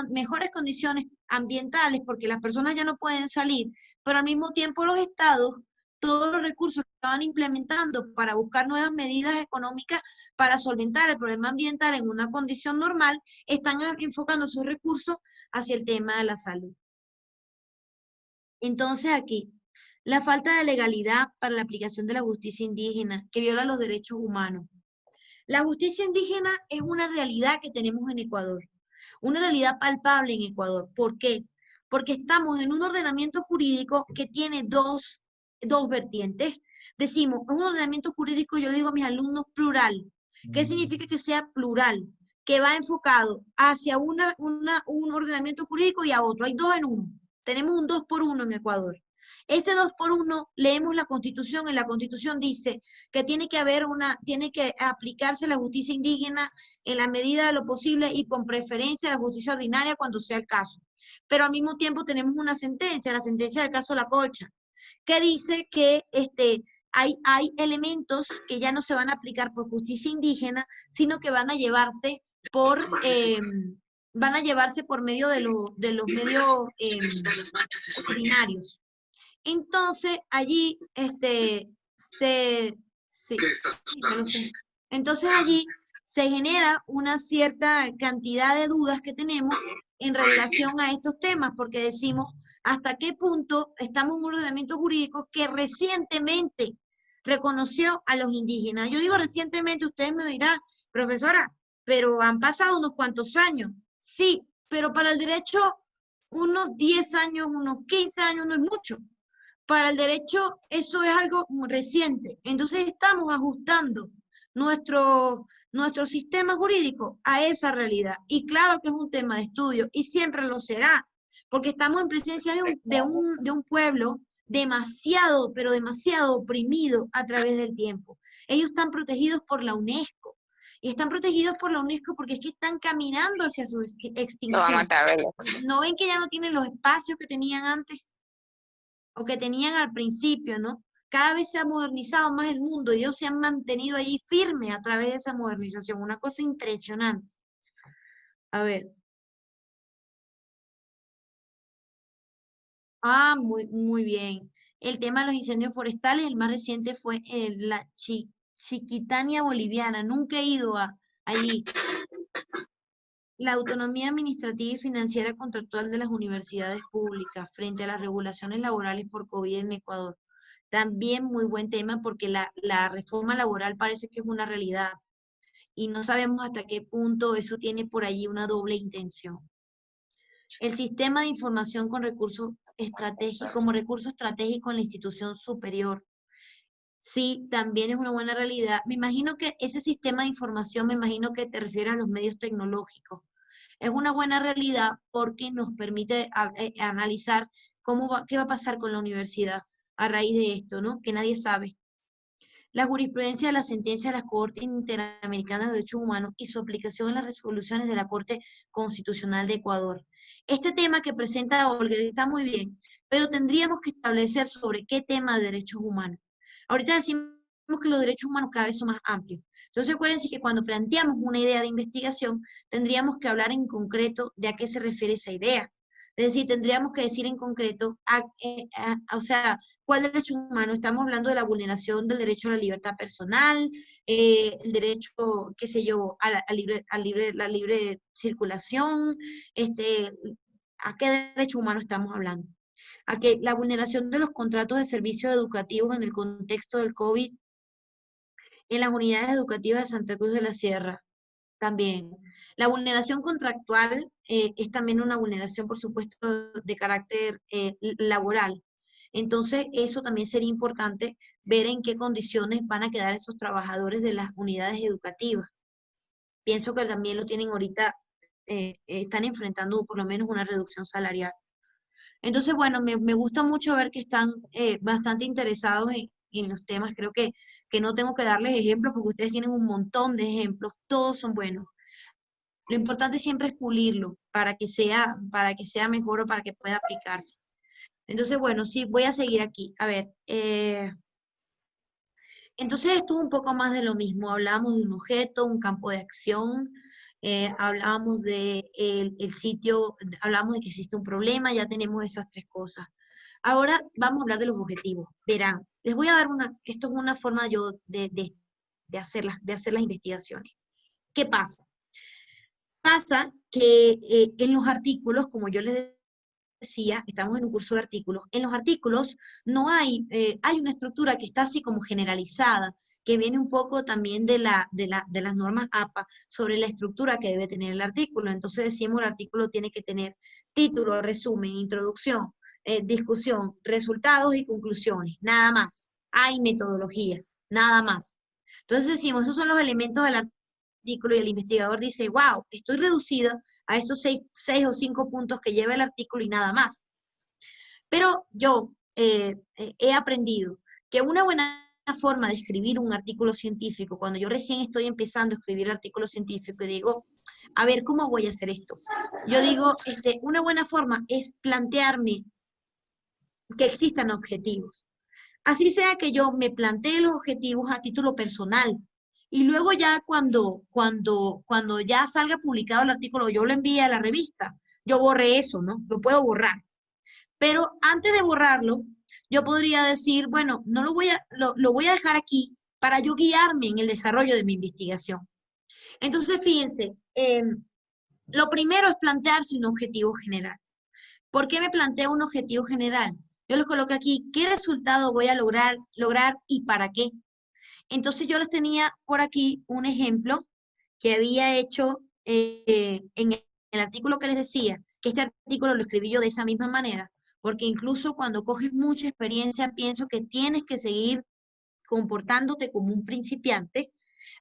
mejores condiciones ambientales, porque las personas ya no pueden salir, pero al mismo tiempo los estados, todos los recursos que estaban implementando para buscar nuevas medidas económicas para solventar el problema ambiental en una condición normal, están enfocando sus recursos hacia el tema de la salud. Entonces aquí, la falta de legalidad para la aplicación de la justicia indígena que viola los derechos humanos. La justicia indígena es una realidad que tenemos en Ecuador. Una realidad palpable en Ecuador. ¿Por qué? Porque estamos en un ordenamiento jurídico que tiene dos dos vertientes. Decimos, es un ordenamiento jurídico, yo le digo a mis alumnos, plural. ¿Qué significa que sea plural? Que va enfocado hacia un ordenamiento jurídico y a otro. Hay dos en uno. Tenemos un 2 por 1 en Ecuador. Ese 2 por 1, leemos la Constitución, en la Constitución dice que tiene que aplicarse la justicia indígena en la medida de lo posible y con preferencia la justicia ordinaria cuando sea el caso. Pero al mismo tiempo tenemos una sentencia, la sentencia del caso La Colcha, que dice que hay elementos que ya no se van a aplicar por justicia indígena, sino que van a llevarse por medio de los medios ordinarios. Entonces, allí, entonces allí se genera una cierta cantidad de dudas que tenemos en relación a estos temas, porque decimos, ¿hasta qué punto estamos en un ordenamiento jurídico que recientemente reconoció a los indígenas? Yo digo recientemente, ustedes me dirán, profesora, pero han pasado unos cuantos años. Sí, pero para el derecho, unos 10 años, unos 15 años no es mucho. Para el derecho eso es algo muy reciente. Entonces estamos ajustando nuestro sistema jurídico a esa realidad. Y claro que es un tema de estudio y siempre lo será, porque estamos en presencia de un pueblo demasiado, pero demasiado oprimido a través del tiempo. Ellos están protegidos por la UNESCO. Y están protegidos por la UNESCO porque es que están caminando hacia su extinción. ¿No ven que ya no tienen los espacios que tenían antes? O que tenían al principio, ¿no? Cada vez se ha modernizado más el mundo y ellos se han mantenido allí firmes a través de esa modernización. Una cosa impresionante. A ver. Ah, muy bien. El tema de los incendios forestales, el más reciente fue la Chiquitania boliviana. Nunca he ido allí. La autonomía administrativa y financiera contractual de las universidades públicas frente a las regulaciones laborales por COVID en Ecuador. También muy buen tema porque la reforma laboral parece que es una realidad y no sabemos hasta qué punto eso tiene por allí una doble intención. El sistema de información con recursos estratégicos, como recurso estratégico en la institución superior. Sí, también es una buena realidad. Me imagino que ese sistema de información, me imagino que te refieres a los medios tecnológicos. Es una buena realidad porque nos permite analizar qué va a pasar con la universidad a raíz de esto, ¿no? Que nadie sabe. La jurisprudencia de la sentencia de la Corte Interamericana de Derechos Humanos y su aplicación en las resoluciones de la Corte Constitucional de Ecuador. Este tema que presenta Olga está muy bien, pero tendríamos que establecer sobre qué tema de derechos humanos. Ahorita decimos que los derechos humanos cada vez son más amplios. Entonces acuérdense que cuando planteamos una idea de investigación, tendríamos que hablar en concreto de a qué se refiere esa idea. Es decir, tendríamos que decir en concreto, o sea, ¿cuál derecho humano? Estamos hablando de la vulneración del derecho a la libertad personal, el derecho, qué sé yo, a la libre circulación, ¿a qué derecho humano estamos hablando? A que la vulneración de los contratos de servicios educativos en el contexto del COVID en las unidades educativas de Santa Cruz de la Sierra. También. La vulneración contractual es también una vulneración, por supuesto, de carácter laboral. Entonces, eso también sería importante ver en qué condiciones van a quedar esos trabajadores de las unidades educativas. Pienso que también lo tienen ahorita, están enfrentando por lo menos una reducción salarial. Entonces, bueno, me gusta mucho ver que están bastante interesados en los temas. Creo que no tengo que darles ejemplos porque ustedes tienen un montón de ejemplos, todos son buenos. Lo importante siempre es pulirlo para que sea mejor o para que pueda aplicarse. Entonces, bueno, sí, voy a seguir aquí. A ver, entonces estuvo un poco más de lo mismo. Hablábamos de un objeto, un campo de acción, hablábamos de el sitio, hablábamos de que existe un problema, ya tenemos esas tres cosas. Ahora vamos a hablar de los objetivos. Verán, les voy a dar esto es una forma yo de hacer las investigaciones. ¿Qué pasa? Pasa que en los artículos, como yo les decía, estamos en un curso de artículos, en los artículos no hay una estructura que está así como generalizada, que viene un poco también de las normas APA sobre la estructura que debe tener el artículo. Entonces decimos el artículo tiene que tener título, resumen, introducción, discusión, resultados y conclusiones, nada más. Hay metodología, nada más. Entonces decimos, esos son los elementos del artículo y el investigador dice, wow, estoy reducida a esos 6 o 5 puntos que lleva el artículo y nada más. Pero yo he aprendido que una buena forma de escribir un artículo científico, cuando yo recién estoy empezando a escribir artículos científicos y digo, a ver, ¿cómo voy a hacer esto? Yo digo, una buena forma es plantearme que existan objetivos. Así sea que yo me plantee los objetivos a título personal y luego ya cuando ya salga publicado el artículo, yo lo envíe a la revista, yo borré eso, ¿no? Lo puedo borrar. Pero antes de borrarlo, yo podría decir, bueno, no lo voy a dejar aquí para yo guiarme en el desarrollo de mi investigación. Entonces, fíjense, lo primero es plantearse un objetivo general. ¿Por qué me planteo un objetivo general? Yo les coloco aquí, ¿qué resultado voy a lograr y para qué? Entonces yo les tenía por aquí un ejemplo que había hecho en el artículo que les decía, que este artículo lo escribí yo de esa misma manera, porque incluso cuando coges mucha experiencia, pienso que tienes que seguir comportándote como un principiante,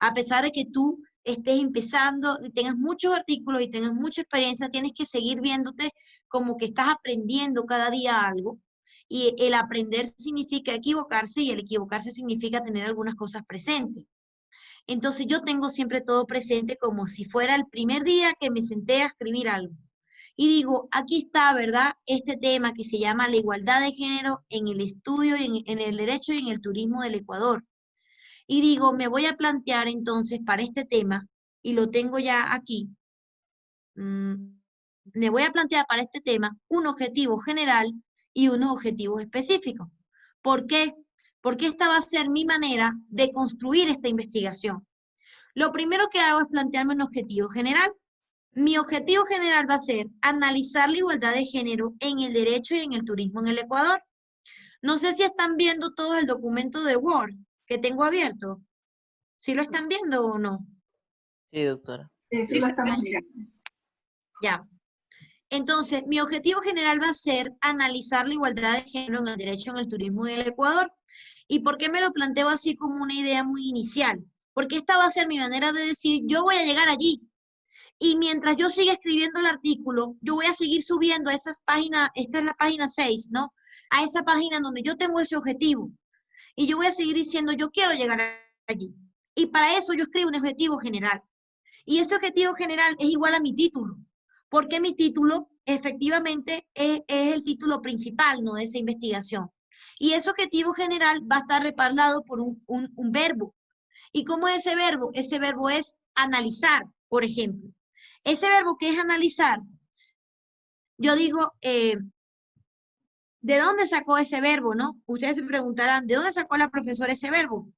a pesar de que tú estés empezando, tengas muchos artículos y tengas mucha experiencia, tienes que seguir viéndote como que estás aprendiendo cada día algo. Y el aprender significa equivocarse y el equivocarse significa tener algunas cosas presentes. Entonces yo tengo siempre todo presente como si fuera el primer día que me senté a escribir algo. Y digo, aquí está, ¿verdad? Este tema que se llama la igualdad de género en el estudio, en el derecho y en el turismo del Ecuador. Y digo, me voy a plantear entonces para este tema, y lo tengo ya aquí, me voy a plantear para este tema un objetivo general y unos objetivos específicos. ¿Por qué? Porque esta va a ser mi manera de construir esta investigación. Lo primero que hago es plantearme un objetivo general. Mi objetivo general va a ser analizar la igualdad de género en el derecho y en el turismo en el Ecuador. No sé si están viendo todo el documento de Word que tengo abierto. ¿Sí lo están viendo o no? Sí, doctora. Sí, lo estamos mirando. Ya. Entonces, mi objetivo general va a ser analizar la igualdad de género en el derecho en el turismo en el Ecuador. ¿Y por qué me lo planteo así como una idea muy inicial? Porque esta va a ser mi manera de decir, yo voy a llegar allí. Y mientras yo siga escribiendo el artículo, yo voy a seguir subiendo a esas páginas, esta es la página 6, ¿no? A esa página donde yo tengo ese objetivo. Y yo voy a seguir diciendo, yo quiero llegar allí. Y para eso yo escribo un objetivo general. Y ese objetivo general es igual a mi título. Porque mi título efectivamente es el título principal, ¿no? De esa investigación. Y ese objetivo general va a estar respaldado por un verbo. ¿Y cómo es ese verbo? Ese verbo es analizar, por ejemplo. Ese verbo que es analizar, yo digo, ¿de dónde sacó ese verbo, no? Ustedes se preguntarán, ¿de dónde sacó la profesora ese verbo?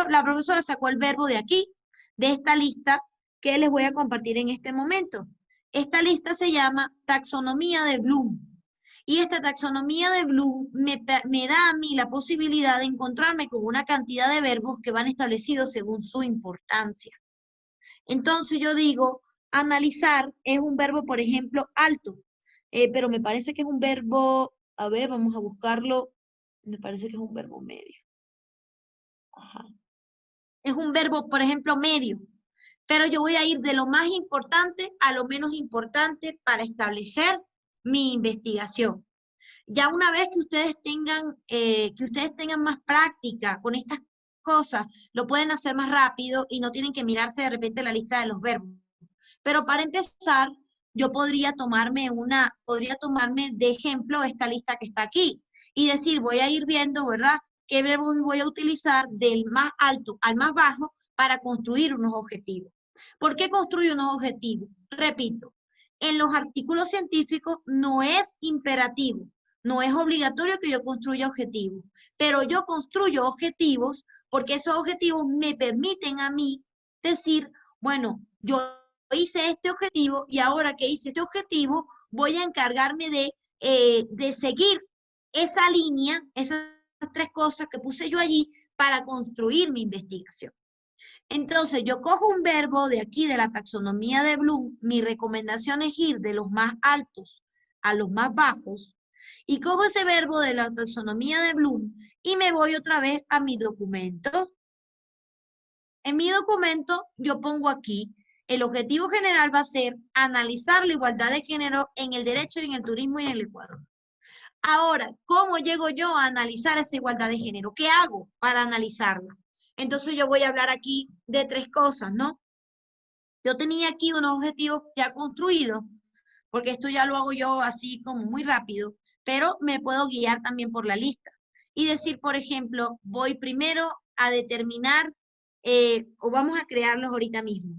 La profesora sacó el verbo de aquí, de esta lista que les voy a compartir en este momento. Esta lista se llama Taxonomía de Bloom. Y esta taxonomía de Bloom me da a mí la posibilidad de encontrarme con una cantidad de verbos que van establecidos según su importancia. Entonces yo digo, analizar es un verbo, por ejemplo, alto, pero me parece que es un verbo, a ver, vamos a buscarlo, me parece que es un verbo medio. Ajá. Es un verbo, por ejemplo, medio, pero yo voy a ir de lo más importante a lo menos importante para establecer mi investigación. Ya una vez que ustedes tengan más práctica con estas cosas, lo pueden hacer más rápido y no tienen que mirarse de repente la lista de los verbos. Pero para empezar, yo podría tomarme de ejemplo esta lista que está aquí y decir, voy a ir viendo, ¿verdad?, qué verbos voy a utilizar del más alto al más bajo para construir unos objetivos. ¿Por qué construyo unos objetivos? Repito, en los artículos científicos no es imperativo, no es obligatorio que yo construya objetivos, pero yo construyo objetivos porque esos objetivos me permiten a mí decir, bueno, yo hice este objetivo y ahora que hice este objetivo voy a encargarme de seguir esa línea, esas 3 cosas que puse yo allí para construir mi investigación. Entonces, yo cojo un verbo de aquí, de la taxonomía de Bloom, mi recomendación es ir de los más altos a los más bajos, Y cojo ese verbo de la taxonomía de Bloom y me voy otra vez a mi documento. En mi documento yo pongo aquí, el objetivo general va a ser analizar la igualdad de género en el derecho, en el turismo y en el Ecuador. Ahora, ¿cómo llego yo a analizar esa igualdad de género? ¿Qué hago para analizarla? Entonces yo voy a hablar aquí de 3 cosas, ¿no? Yo tenía aquí unos objetivos ya construidos, porque esto ya lo hago yo así como muy rápido, pero me puedo guiar también por la lista. Y decir, por ejemplo, voy primero a determinar, o vamos a crearlos ahorita mismo.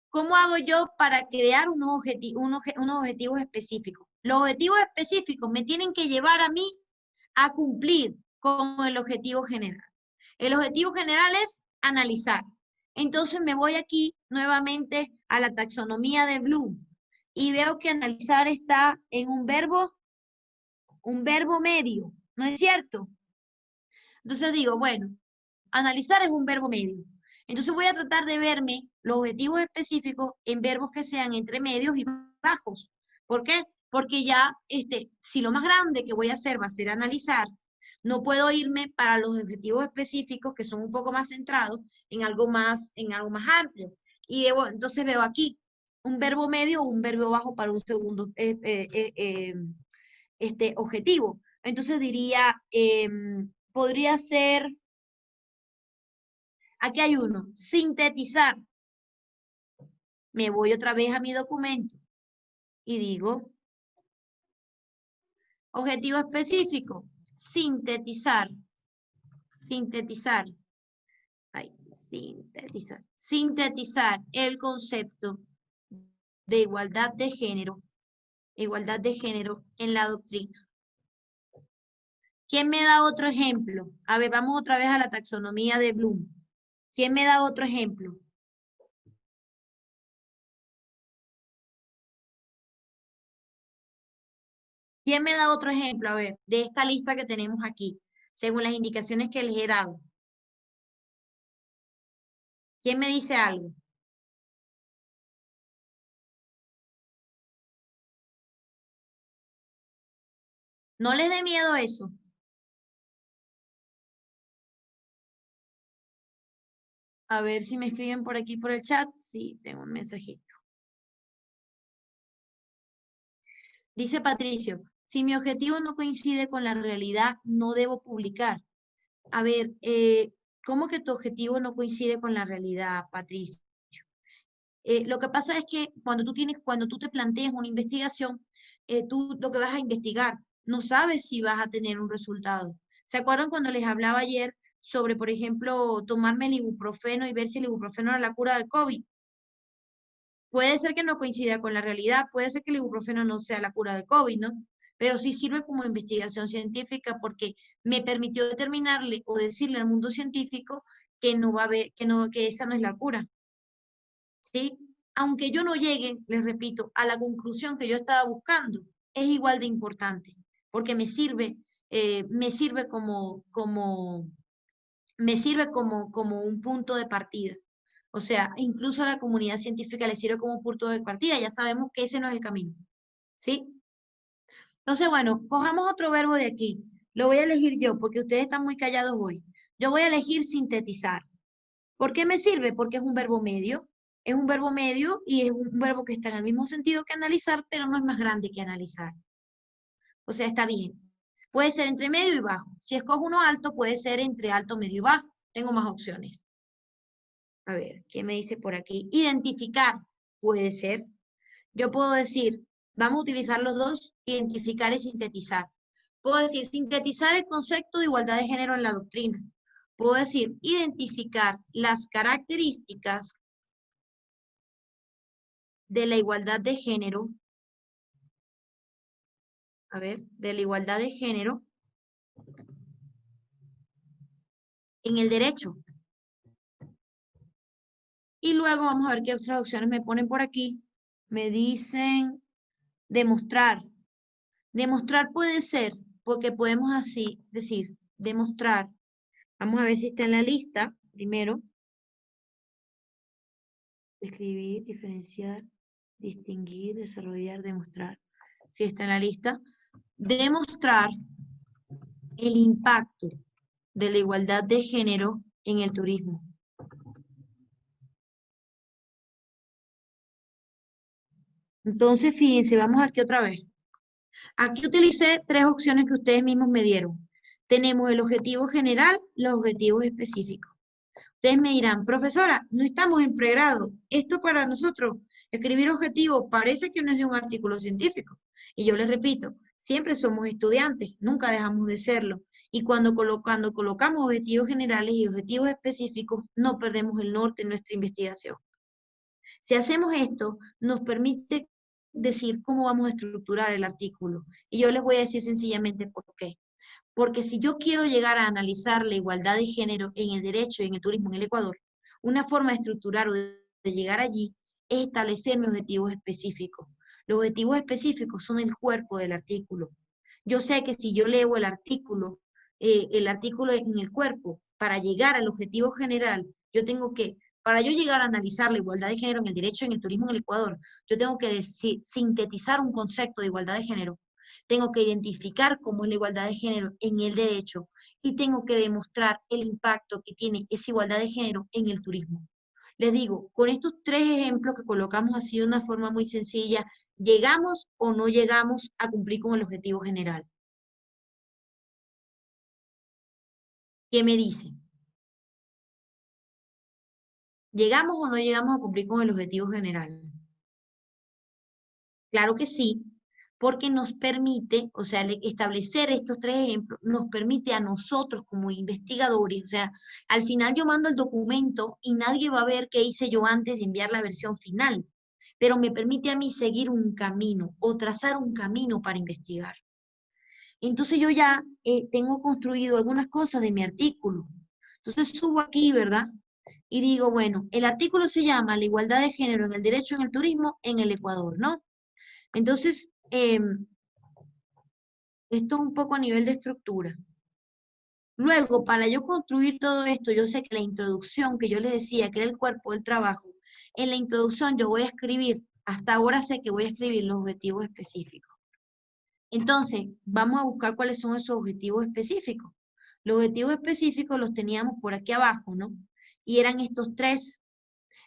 ¿Cómo hago yo para crear unos objetivos específicos? Los objetivos específicos me tienen que llevar a mí a cumplir con el objetivo general. El objetivo general es analizar. Entonces me voy aquí nuevamente a la taxonomía de Bloom y veo que analizar está en un verbo medio, ¿no es cierto? Entonces digo, bueno, analizar es un verbo medio. Entonces voy a tratar de verme los objetivos específicos en verbos que sean entre medios y bajos. ¿Por qué? Porque ya, si lo más grande que voy a hacer va a ser analizar, no puedo irme para los objetivos específicos que son un poco más centrados en algo más amplio. Y entonces veo aquí un verbo medio o un verbo bajo para un segundo objetivo. Entonces diría, podría ser, aquí hay uno, sintetizar. Me voy otra vez a mi documento y digo, objetivo específico, sintetizar. Sintetizar. Sintetizar el concepto de igualdad de género en la doctrina. ¿Quién me da otro ejemplo? A ver, vamos otra vez a la taxonomía de Bloom. ¿Quién me da otro ejemplo? ¿Quién me da otro ejemplo? A ver, de esta lista que tenemos aquí, según las indicaciones que les he dado. ¿Quién me dice algo? No les dé miedo eso. A ver si me escriben por aquí por el chat. Sí, tengo un mensajito. Dice Patricio, si mi objetivo no coincide con la realidad, no debo publicar. A ver, ¿cómo que tu objetivo no coincide con la realidad, Patricio? Lo que pasa es que cuando tú te planteas una investigación, tú lo que vas a investigar, no sabes si vas a tener un resultado. ¿Se acuerdan cuando les hablaba ayer sobre, por ejemplo, tomarme el ibuprofeno y ver si el ibuprofeno era la cura del COVID? Puede ser que no coincida con la realidad, puede ser que el ibuprofeno no sea la cura del COVID, ¿no? Pero sí sirve como investigación científica porque me permitió determinarle o decirle al mundo científico que no va a haber, que esa no es la cura. ¿Sí? Aunque yo no llegue, les repito, a la conclusión que yo estaba buscando, es igual de importante, porque me sirve como un punto de partida. O sea, incluso a la comunidad científica le sirve como punto de partida, ya sabemos que ese no es el camino. ¿Sí? Entonces, bueno, cojamos otro verbo de aquí. Lo voy a elegir yo, porque ustedes están muy callados hoy. Yo voy a elegir sintetizar. ¿Por qué me sirve? Porque es un verbo medio. Es un verbo medio y es un verbo que está en el mismo sentido que analizar, pero no es más grande que analizar. O sea, está bien. Puede ser entre medio y bajo. Si escojo uno alto, puede ser entre alto, medio y bajo. Tengo más opciones. A ver, ¿qué me dice por aquí? Identificar. Puede ser. Yo puedo decir, vamos a utilizar los dos, identificar y sintetizar. Puedo decir, sintetizar el concepto de igualdad de género en la doctrina. Puedo decir, identificar las características de la igualdad de género. A ver, de la igualdad de género en el derecho. Y luego vamos a ver qué otras opciones me ponen por aquí. Me dicen demostrar. Demostrar puede ser, porque podemos así decir, demostrar. Vamos a ver si está en la lista, primero. Describir, diferenciar, distinguir, desarrollar, demostrar. Si está en la lista. demostrar el impacto de la igualdad de género en el turismo. Entonces, fíjense, vamos aquí otra vez. Aquí utilicé 3 opciones que ustedes mismos me dieron. Tenemos el objetivo general, los objetivos específicos. Ustedes me dirán, profesora, no estamos en pregrado. Esto para nosotros, escribir objetivos, parece que no es de un artículo científico. Y yo les repito, siempre somos estudiantes, nunca dejamos de serlo. Y cuando colocamos objetivos generales y objetivos específicos, no perdemos el norte en nuestra investigación. Si hacemos esto, nos permite decir cómo vamos a estructurar el artículo. Y yo les voy a decir sencillamente por qué. Porque si yo quiero llegar a analizar la igualdad de género en el derecho y en el turismo en el Ecuador, una forma de estructurar o de llegar allí es establecer mis objetivos específicos. Los objetivos específicos son el cuerpo del artículo. Yo sé que si yo leo el artículo en el cuerpo, para llegar al objetivo general, yo tengo que, para yo llegar a analizar la igualdad de género en el derecho y en el turismo en el Ecuador, yo tengo que sintetizar un concepto de igualdad de género. Tengo que identificar cómo es la igualdad de género en el derecho y tengo que demostrar el impacto que tiene esa igualdad de género en el turismo. Les digo, con estos 3 ejemplos que colocamos así de una forma muy sencilla, ¿llegamos o no llegamos a cumplir con el objetivo general? ¿Qué me dicen? ¿Llegamos o no llegamos a cumplir con el objetivo general? Claro que sí, porque nos permite, o sea, establecer estos 3 ejemplos, nos permite a nosotros como investigadores, o sea, al final yo mando el documento y nadie va a ver qué hice yo antes de enviar la versión final, pero me permite a mí seguir un camino o trazar un camino para investigar. Entonces yo ya tengo construido algunas cosas de mi artículo. Entonces subo aquí, ¿verdad? Y digo, bueno, el artículo se llama La igualdad de género en el derecho en el turismo en el Ecuador, ¿no? Entonces, esto es un poco a nivel de estructura. Luego, para yo construir todo esto, yo sé que la introducción que yo les decía, que era el cuerpo del trabajo, en la introducción yo voy a escribir, hasta ahora sé que voy a escribir los objetivos específicos. Entonces, vamos a buscar cuáles son esos objetivos específicos. Los objetivos específicos los teníamos por aquí abajo, ¿no? Y eran estos 3.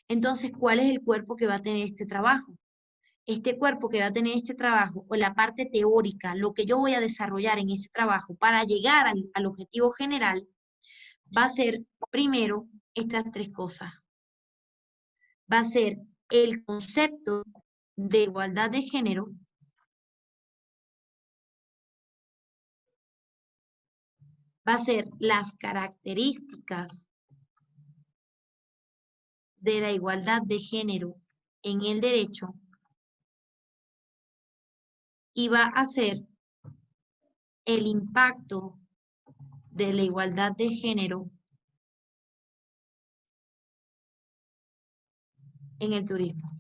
Entonces, ¿cuál es el cuerpo que va a tener este trabajo? Este cuerpo que va a tener este trabajo, o la parte teórica, lo que yo voy a desarrollar en ese trabajo para llegar al objetivo general, va a ser, primero, estas 3 cosas. Va a ser el concepto de igualdad de género, va a ser las características de la igualdad de género en el derecho, y va a ser el impacto de la igualdad de género en el turismo.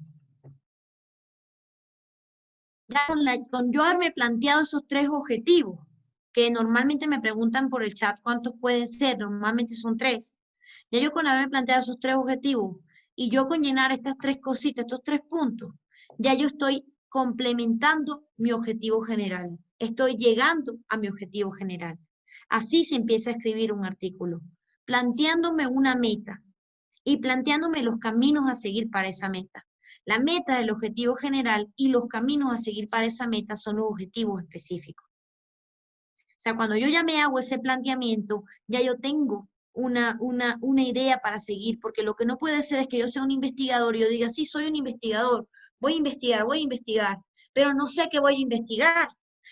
Ya con yo haberme planteado esos 3 objetivos, que normalmente me preguntan por el chat cuántos pueden ser, normalmente son 3. Ya yo con haberme planteado esos 3 objetivos, y yo con llenar estas 3 cositas, estos 3 puntos, ya yo estoy complementando mi objetivo general. Estoy llegando a mi objetivo general. Así se empieza a escribir un artículo, planteándome una meta y planteándome los caminos a seguir para esa meta. La meta del objetivo general y los caminos a seguir para esa meta son los objetivos específicos. O sea, cuando yo ya me hago ese planteamiento, ya yo tengo una idea para seguir, porque lo que no puede ser es que yo sea un investigador y yo diga, sí, soy un investigador, voy a investigar, pero no sé qué voy a investigar.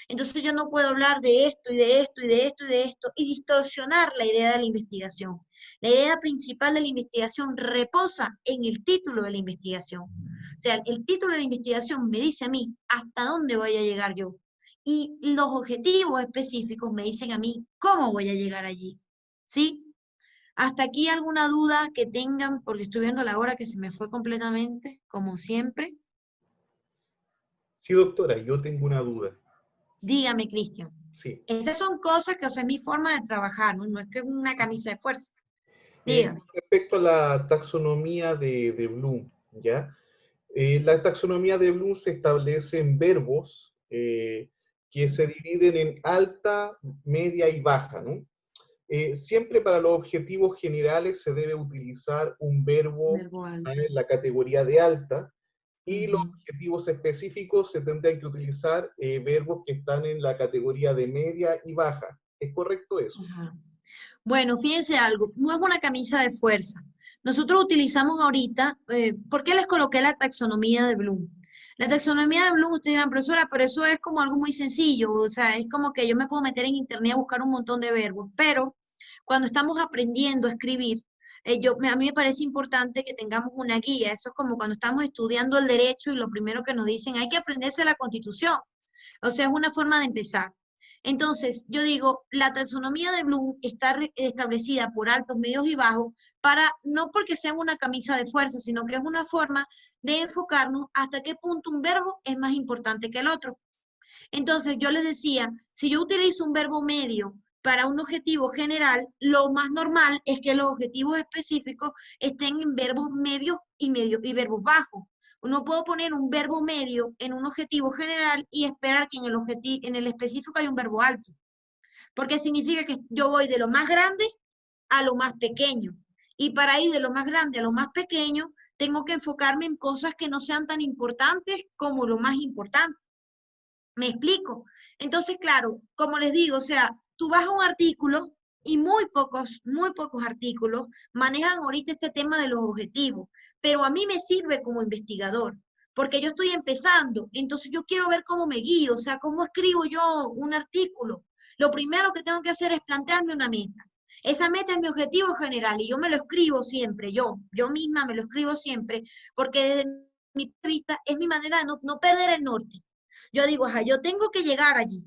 Entonces yo no puedo hablar de esto y de esto y de esto y de esto y distorsionar la idea de la investigación. La idea principal de la investigación reposa en el título de la investigación. O sea, el título de la investigación me dice a mí hasta dónde voy a llegar yo. Y los objetivos específicos me dicen a mí cómo voy a llegar allí. ¿Sí? ¿Hasta aquí alguna duda que tengan? Porque estoy viendo la hora que se me fue completamente, como siempre. Sí, doctora, yo tengo una duda. Dígame, Cristian. Sí. Estas son cosas que, o sea, es mi forma de trabajar, ¿no? No es que es una camisa de fuerza. Dígame. Respecto a la taxonomía de Bloom, ¿ya? La taxonomía de Bloom se establece en verbos que se dividen en alta, media y baja, ¿no? Siempre para los objetivos generales se debe utilizar un verbo alto. en la categoría de alta, y los Ujú. objetivos específicos se tendrían que utilizar verbos que están en la categoría de media y baja. ¿Es correcto eso? Ajá. Bueno, fíjense algo, no es una camisa de fuerza. Nosotros utilizamos ahorita, ¿por qué les coloqué la taxonomía de Bloom? La taxonomía de Bloom, ustedes dirán, profesora, pero eso es como algo muy sencillo, o sea, es como que yo me puedo meter en internet a buscar un montón de verbos, pero cuando estamos aprendiendo a escribir, a mí me parece importante que tengamos una guía. Eso es como cuando estamos estudiando el derecho y lo primero que nos dicen, hay que aprenderse la Constitución. O sea, es una forma de empezar. Entonces, yo digo, la taxonomía de Bloom está establecida por altos, medios y bajos para, no porque sea una camisa de fuerza, sino que es una forma de enfocarnos hasta qué punto un verbo es más importante que el otro. Entonces, yo les decía, si yo utilizo un verbo medio para un objetivo general, lo más normal es que los objetivos específicos estén en verbos medios y verbos bajos. No puedo poner un verbo medio en un objetivo general y esperar que en el específico hay un verbo alto, porque significa que yo voy de lo más grande a lo más pequeño. Y para ir de lo más grande a lo más pequeño, tengo que enfocarme en cosas que no sean tan importantes como lo más importante. ¿Me explico? Entonces, claro, como les digo, o sea, tú vas a un artículo y muy pocos artículos manejan ahorita este tema de los objetivos, pero a mí me sirve como investigador, porque yo estoy empezando, entonces yo quiero ver cómo me guío, o sea, cómo escribo yo un artículo. Lo primero que tengo que hacer es plantearme una meta. Esa meta es mi objetivo general y yo me lo escribo siempre, yo misma me lo escribo siempre, porque desde mi punto de vista es mi manera de no perder el norte. Yo digo, ajá, yo tengo que llegar allí.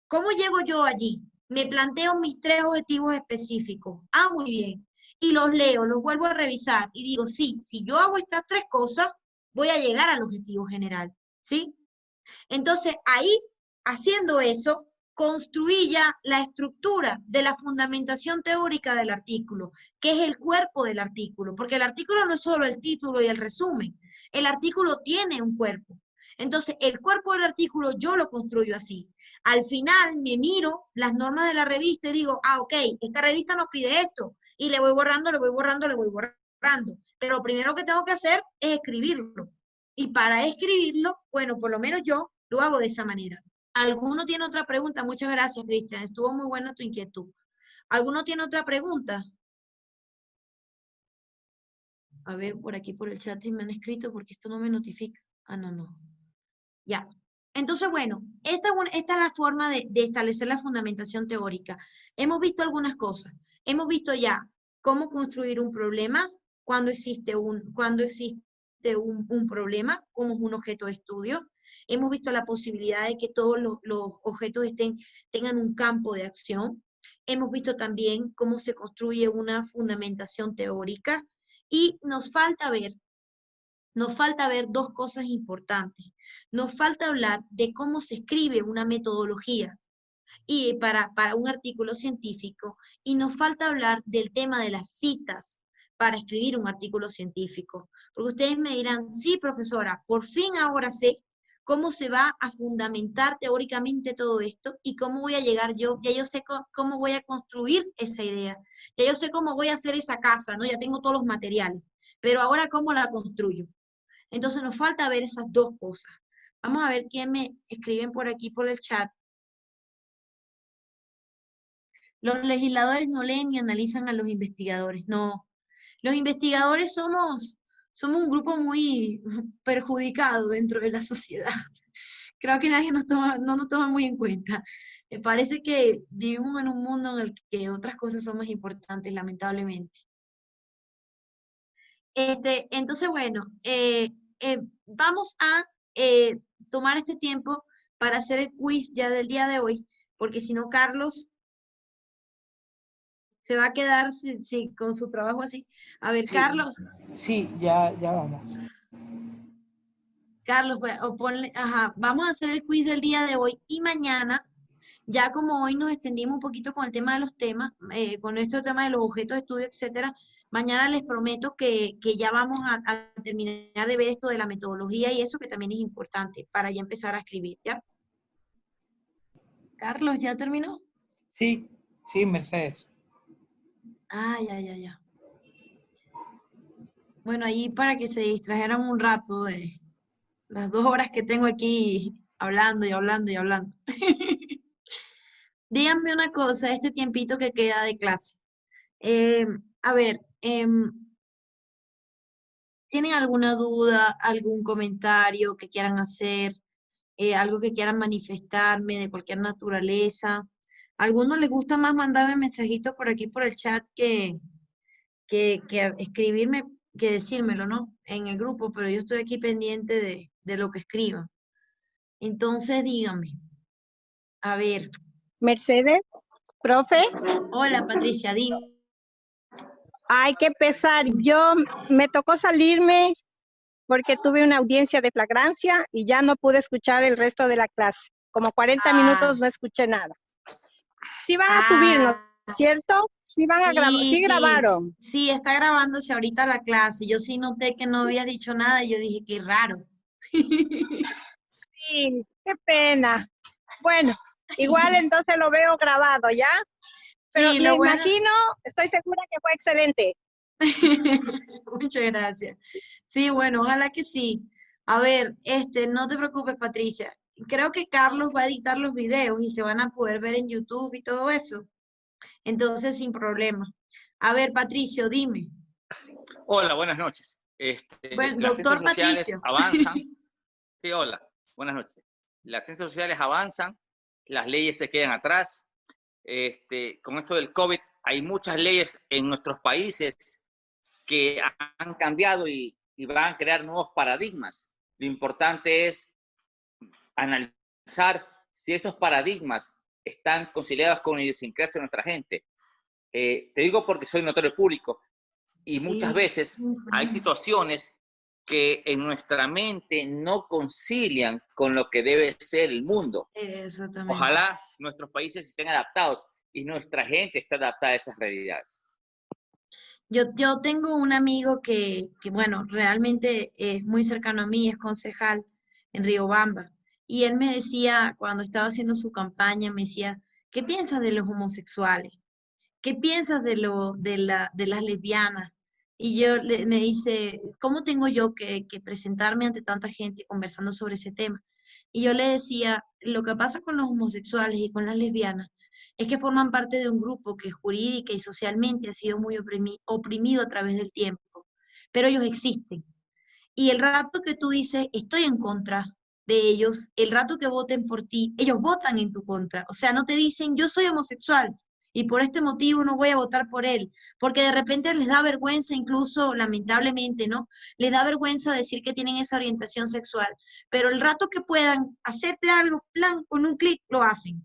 ¿Cómo llego yo allí? Me planteo mis 3 objetivos específicos. Ah, muy bien. Y los leo, los vuelvo a revisar y digo, sí, si yo hago estas 3 cosas, voy a llegar al objetivo general. ¿Sí? Entonces, ahí, haciendo eso, construí ya la estructura de la fundamentación teórica del artículo, que es el cuerpo del artículo, porque el artículo no es solo el título y el resumen, el artículo tiene un cuerpo. Entonces, el cuerpo del artículo yo lo construyo así. Al final me miro las normas de la revista y digo, ah, ok, esta revista nos pide esto, y le voy borrando, le voy borrando, le voy borrando. Pero lo primero que tengo que hacer es escribirlo. Y para escribirlo, bueno, por lo menos yo lo hago de esa manera. ¿Alguno tiene otra pregunta? Muchas gracias, Cristian. Estuvo muy buena tu inquietud. ¿Alguno tiene otra pregunta? A ver, por aquí por el chat si me han escrito porque esto no me notifica. Ah, no. Ya. Entonces, bueno, esta es la forma de establecer la fundamentación teórica. Hemos visto algunas cosas. Hemos visto ya cómo construir un problema cuando existe un problema, como es un objeto de estudio. Hemos visto la posibilidad de que todos los objetos tengan un campo de acción. Hemos visto también cómo se construye una fundamentación teórica y nos falta ver 2 cosas importantes. Nos falta hablar de cómo se escribe una metodología y para un artículo científico, y nos falta hablar del tema de las citas para escribir un artículo científico. Porque ustedes me dirán, sí, profesora, por fin ahora sé cómo se va a fundamentar teóricamente todo esto y cómo voy a llegar yo, ya yo sé cómo voy a construir esa idea, ya yo sé cómo voy a hacer esa casa, ¿no? Ya tengo todos los materiales, pero ahora ¿cómo la construyo? Entonces nos falta ver esas 2 cosas. Vamos a ver quién me escriben por aquí por el chat. Los legisladores no leen ni analizan a los investigadores. No, los investigadores somos un grupo muy perjudicado dentro de la sociedad. Creo que nadie no nos toma muy en cuenta. Me parece que vivimos en un mundo en el que otras cosas son más importantes, lamentablemente. Entonces, bueno, vamos a tomar este tiempo para hacer el quiz ya del día de hoy, porque si no, Carlos se va a quedar con su trabajo así. A ver, Sí, Carlos, sí, ya vamos. vamos a hacer el quiz del día de hoy y mañana, ya como hoy nos extendimos un poquito con el tema de los temas, con este tema de los objetos de estudio, etcétera, mañana les prometo que ya vamos a terminar de ver esto de la metodología y eso que también es importante para ya empezar a escribir, ¿ya? Carlos, ¿ya terminó? Sí, sí, Mercedes. Ah, ya. Bueno, ahí para que se distrajeran un rato de las 2 horas que tengo aquí hablando y hablando y hablando. Díganme una cosa, este tiempito que queda de clase. Eh, a ver, ¿tienen alguna duda, algún comentario que quieran hacer, algo que quieran manifestarme de cualquier naturaleza? ¿A algunos les gusta más mandarme mensajitos por aquí por el chat que escribirme, que decírmelo, ¿no? En el grupo, pero yo estoy aquí pendiente de lo que escriban. Entonces, díganme, a ver, Mercedes, profe, hola Patricia, dime. hay que pesar. Yo me tocó salirme porque tuve una audiencia de flagrancia y ya no pude escuchar el resto de la clase. Como 40 minutos no escuché nada. Sí van a subir, ¿no es cierto? Sí van a grabar, sí grabaron. Sí, está grabándose ahorita la clase. Yo sí noté que no había dicho nada y yo dije, qué raro. Sí, qué pena. Bueno, igual entonces lo veo grabado, ¿ya? Pero Sí, me lo bueno. imagino, estoy segura que fue excelente. Muchas gracias. Sí, bueno, ojalá que sí. A ver, no te preocupes, Patricia. Creo que Carlos va a editar los videos y se van a poder ver en YouTube y todo eso. Entonces, sin problema. A ver, Patricio, dime. Hola, buenas noches. Bueno, Las ciencias doctor sociales Patricio. avanzan. Sí, hola, buenas noches. Las ciencias sociales avanzan, las leyes se quedan atrás. Con esto del COVID, hay muchas leyes en nuestros países que han cambiado y van a crear nuevos paradigmas. Lo importante es analizar si esos paradigmas están conciliados con la idiosincrasia de nuestra gente. Te digo porque soy notario público y muchas veces hay situaciones que en nuestra mente no concilian con lo que debe ser el mundo. Exactamente. Ojalá nuestros países estén adaptados y nuestra gente esté adaptada a esas realidades. Yo tengo un amigo bueno, realmente es muy cercano a mí, es concejal en Riobamba. Y él me decía, cuando estaba haciendo su campaña, me decía, ¿qué piensas de los homosexuales? ¿Qué piensas de las lesbianas? Y me dice, ¿cómo tengo yo que presentarme ante tanta gente conversando sobre ese tema? Y yo le decía, lo que pasa con los homosexuales y con las lesbianas es que forman parte de un grupo que jurídica y socialmente ha sido muy oprimido a través del tiempo, pero ellos existen. Y el rato que tú dices, estoy en contra de ellos, el rato que voten por ti, ellos votan en tu contra. O sea, no te dicen, yo soy homosexual y por este motivo no voy a votar por él, porque de repente les da vergüenza, incluso lamentablemente, ¿no? Les da vergüenza decir que tienen esa orientación sexual, pero el rato que puedan hacerte algo, plan, con un clic, lo hacen.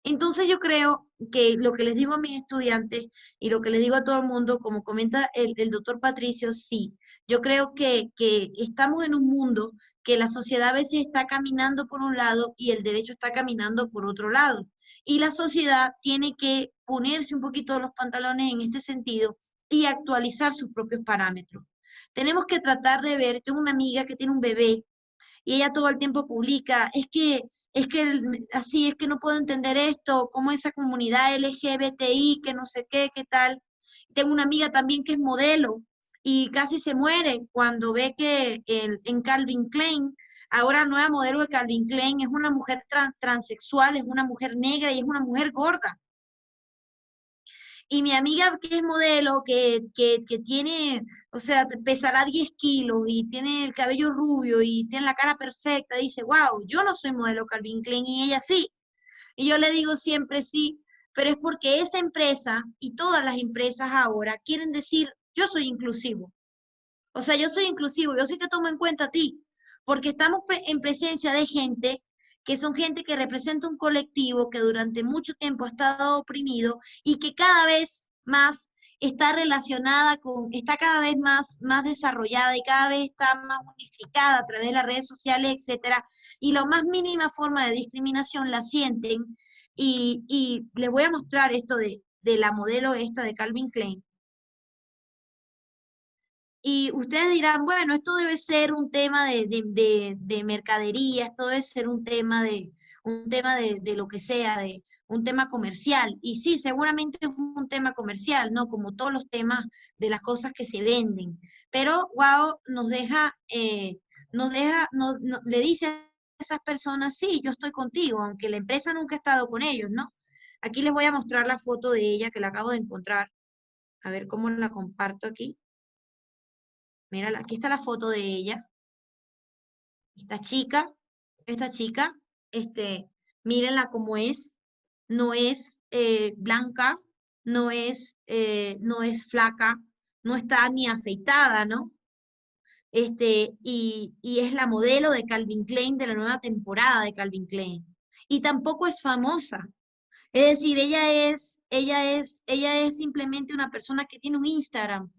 Entonces yo creo que lo que les digo a mis estudiantes y lo que les digo a todo el mundo, como comenta el doctor Patricio, sí, yo creo que estamos en un mundo que la sociedad a veces está caminando por un lado y el derecho está caminando por otro lado. Y la sociedad tiene que ponerse un poquito los pantalones en este sentido y actualizar sus propios parámetros. Tenemos que tratar de ver, tengo una amiga que tiene un bebé y ella todo el tiempo publica, así es que no puedo entender esto, cómo esa comunidad LGBTI, que no sé qué, qué tal. Tengo una amiga también que es modelo y casi se muere cuando ve que en Calvin Klein, ahora la nueva modelo de Calvin Klein es una mujer transexual, es una mujer negra y es una mujer gorda. Y mi amiga que es modelo, que tiene, o sea, pesará 10 kilos y tiene el cabello rubio y tiene la cara perfecta, dice, wow, yo no soy modelo Calvin Klein y ella sí. Y yo le digo siempre sí, pero es porque esa empresa y todas las empresas ahora quieren decir, yo soy inclusivo. O sea, yo soy inclusivo, yo sí te tomo en cuenta a ti, porque estamos en presencia de gente que son gente que representa un colectivo que durante mucho tiempo ha estado oprimido y que cada vez más está relacionada está cada vez más desarrollada y cada vez está más unificada a través de las redes sociales, etcétera, y la más mínima forma de discriminación la sienten, y les voy a mostrar esto de la modelo esta de Calvin Klein. Y ustedes dirán, bueno, esto debe ser un tema de mercadería, esto debe ser un tema de un tema de lo que sea, de un tema comercial. Y sí, seguramente es un tema comercial, ¿no? Como todos los temas de las cosas que se venden. Pero wow, le dice a esas personas, sí, yo estoy contigo, aunque la empresa nunca ha estado con ellos, ¿no? Aquí les voy a mostrar la foto de ella que la acabo de encontrar. A ver cómo la comparto aquí. Mira, aquí está la foto de ella. Esta chica, mírenla cómo es. No es blanca, no es flaca, no está ni afeitada, ¿no? Y es la modelo de Calvin Klein, de la nueva temporada de Calvin Klein. Y tampoco es famosa. Es decir, ella es simplemente una persona que tiene un Instagram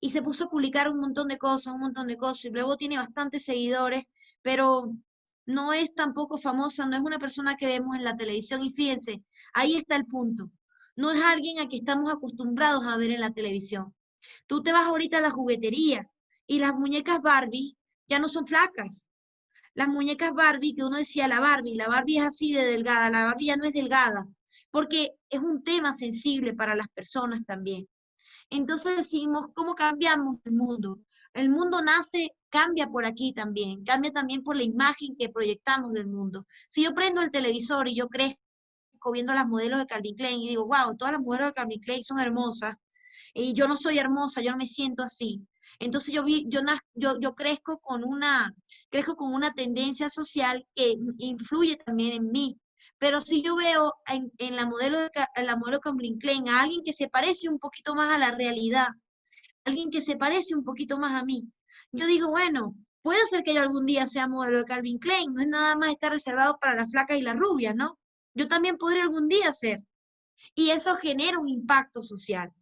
y se puso a publicar un montón de cosas, y luego tiene bastantes seguidores, pero no es tampoco famosa, no es una persona que vemos en la televisión, y fíjense, ahí está el punto. No es alguien a que estamos acostumbrados a ver en la televisión. Tú te vas ahorita a la juguetería y las muñecas Barbie ya no son flacas. Las muñecas Barbie, que uno decía la Barbie es así de delgada, la Barbie ya no es delgada, porque es un tema sensible para las personas también. Entonces decimos, ¿cómo cambiamos el mundo? El mundo nace, cambia por aquí también, cambia también por la imagen que proyectamos del mundo. Si yo prendo el televisor y yo crezco viendo las modelos de Calvin Klein y digo, wow, todas las modelos de Calvin Klein son hermosas, y yo no soy hermosa, yo no me siento así. Entonces yo crezco con una tendencia social que influye también en mí. Pero si yo veo en la modelo Calvin Klein a alguien que se parece un poquito más a la realidad, alguien que se parece un poquito más a mí, yo digo, bueno, puede ser que yo algún día sea modelo de Calvin Klein, no es nada más estar reservado para las flacas y las rubias, ¿no? Yo también podría algún día ser. Y eso genera un impacto social.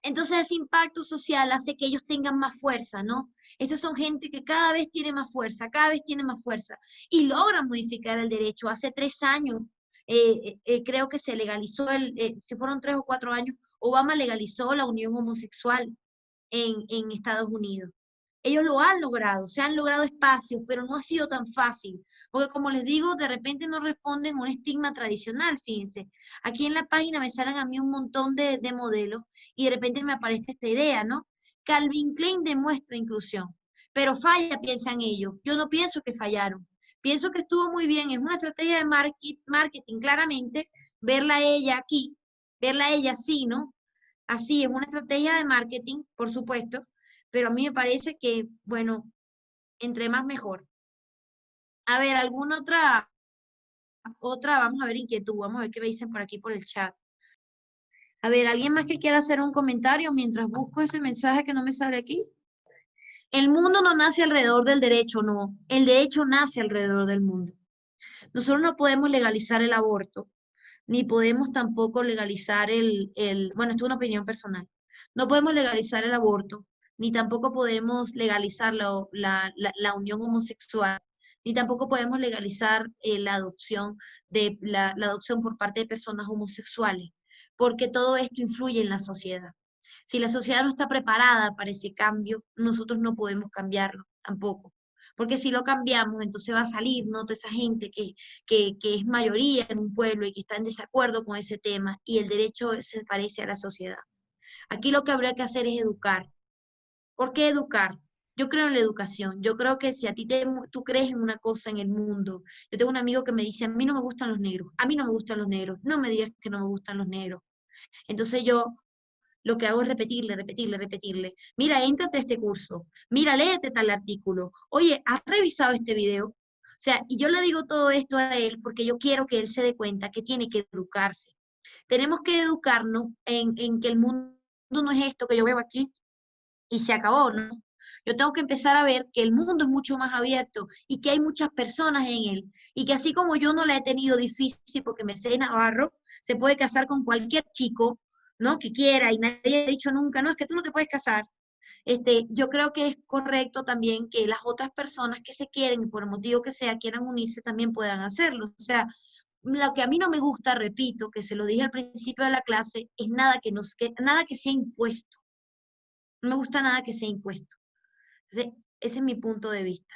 Entonces ese impacto social hace que ellos tengan más fuerza, ¿no? Estas son gente que cada vez tiene más fuerza, cada vez tiene más fuerza y logran modificar el derecho. Hace 3 años creo que se legalizó, si fueron 3 o 4 años, Obama legalizó la unión homosexual en Estados Unidos. Ellos lo han logrado, se han logrado espacios, pero no ha sido tan fácil, porque como les digo, de repente no responden a un estigma tradicional, fíjense. Aquí en la página me salen a mí un montón de modelos y de repente me aparece esta idea, ¿no? Calvin Klein demuestra inclusión, pero falla, piensan ellos. Yo no pienso que fallaron, pienso que estuvo muy bien, es una estrategia de marketing, claramente, verla a ella aquí, verla a ella así, ¿no? Así, es una estrategia de marketing, por supuesto, pero a mí me parece que, bueno, entre más mejor. A ver, ¿alguna otra, vamos a ver inquietud, vamos a ver qué me dicen por aquí por el chat. A ver, ¿alguien más que quiera hacer un comentario mientras busco ese mensaje que no me sale aquí? El mundo no nace alrededor del derecho, no. El derecho nace alrededor del mundo. Nosotros no podemos legalizar el aborto, ni podemos tampoco legalizar bueno, esto es una opinión personal. No podemos legalizar el aborto, ni tampoco podemos legalizar la unión homosexual, ni tampoco podemos legalizar la adopción la adopción por parte de personas homosexuales, porque todo esto influye en la sociedad. Si la sociedad no está preparada para ese cambio, nosotros no podemos cambiarlo tampoco. Porque si lo cambiamos, entonces va a salir, ¿no? Toda esa gente que es mayoría en un pueblo y que está en desacuerdo con ese tema, y el derecho se parece a la sociedad. Aquí lo que habría que hacer es educar. ¿Por qué educar? Yo creo en la educación. Yo creo que si a ti tú crees en una cosa en el mundo, yo tengo un amigo que me dice, a mí no me gustan los negros, a mí no me gustan los negros, no me digas que no me gustan los negros. Entonces yo lo que hago es repetirle. Mira, éntrate a este curso. Mira, léete tal artículo. Oye, ¿has revisado este video? O sea, y yo le digo todo esto a él porque yo quiero que él se dé cuenta que tiene que educarse. Tenemos que educarnos en que el mundo no es esto que yo veo aquí y se acabó, ¿no? Yo tengo que empezar a ver que el mundo es mucho más abierto y que hay muchas personas en él. Y que así como yo no la he tenido difícil porque Mercedes Navarro se puede casar con cualquier chico, ¿no? Que quiera y nadie ha dicho nunca, no, es que tú no te puedes casar. Yo creo que es correcto también que las otras personas que se quieren, por el motivo que sea, quieran unirse, también puedan hacerlo. O sea, lo que a mí no me gusta, repito, que se lo dije al principio de la clase, es nada que sea impuesto. No me gusta nada que sea impuesto. Entonces, ese es mi punto de vista.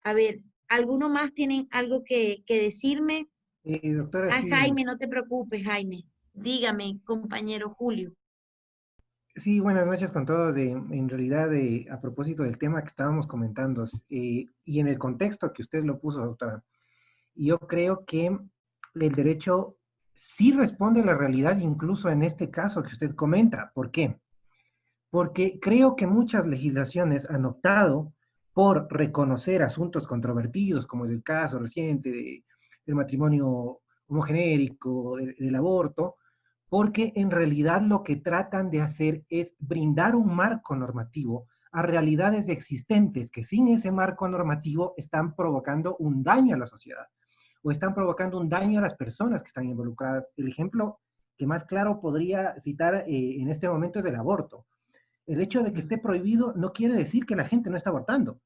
A ver, ¿Alguno más tienen algo que decirme? Doctora, Ah, sí, Jaime, no te preocupes, Jaime. Dígame, compañero Julio. sí, buenas noches con todos. En realidad, a propósito del tema que estábamos comentando, y en el contexto que usted lo puso, doctora, yo creo que el derecho sí responde a la realidad, incluso en este caso que usted comenta. ¿Por qué? Porque creo que muchas legislaciones han optado por reconocer asuntos controvertidos, como es el caso reciente del matrimonio homogenérico, del aborto, porque en realidad lo que tratan de hacer es brindar un marco normativo a realidades existentes que sin ese marco normativo están provocando un daño a la sociedad o están provocando un daño a las personas que están involucradas. El ejemplo que más claro podría citar en este momento es el aborto. El hecho de que esté prohibido no quiere decir que la gente no está abortando.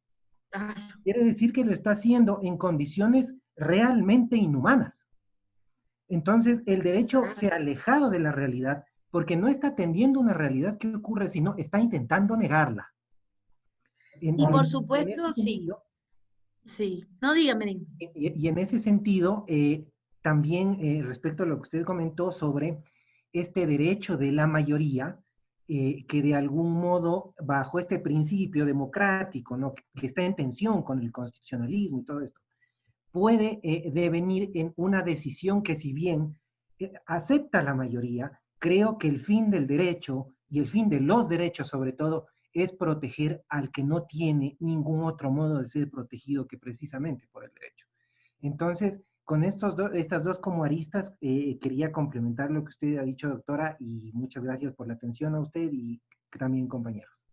Claro. Quiere decir que lo está haciendo en condiciones realmente inhumanas. Entonces, el derecho se ha alejado de la realidad porque no está atendiendo una realidad que ocurre, sino está intentando negarla. Y por supuesto, sí. Sentido, Sí. No, dígame. y en ese sentido, también respecto a lo que usted comentó sobre este derecho de la mayoría, que de algún modo, bajo este principio democrático, ¿no? que está en tensión con el constitucionalismo y todo esto, puede devenir en una decisión que, si bien acepta la mayoría, creo que el fin del derecho y el fin de los derechos sobre todo es proteger al que no tiene ningún otro modo de ser protegido que precisamente por el derecho. Entonces, con estas dos como aristas, quería complementar lo que usted ha dicho, doctora, y muchas gracias por la atención a usted y también, compañeros.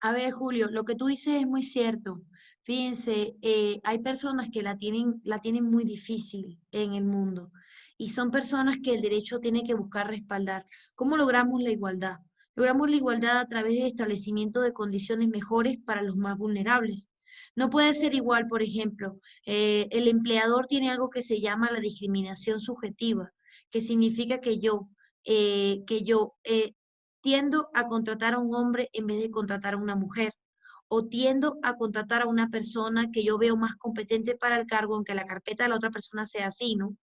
A ver, Julio, lo que tú dices es muy cierto. Fíjense, hay personas que la tienen muy difícil en el mundo y son personas que el derecho tiene que buscar respaldar. ¿Cómo logramos la igualdad? Logramos la igualdad a través del establecimiento de condiciones mejores para los más vulnerables. No puede ser igual, por ejemplo, el empleador tiene algo que se llama la discriminación subjetiva, que significa que yo tiendo a contratar a un hombre en vez de contratar a una mujer, o tiendo a contratar a una persona que yo veo más competente para el cargo, aunque la carpeta de la otra persona sea así, ¿no?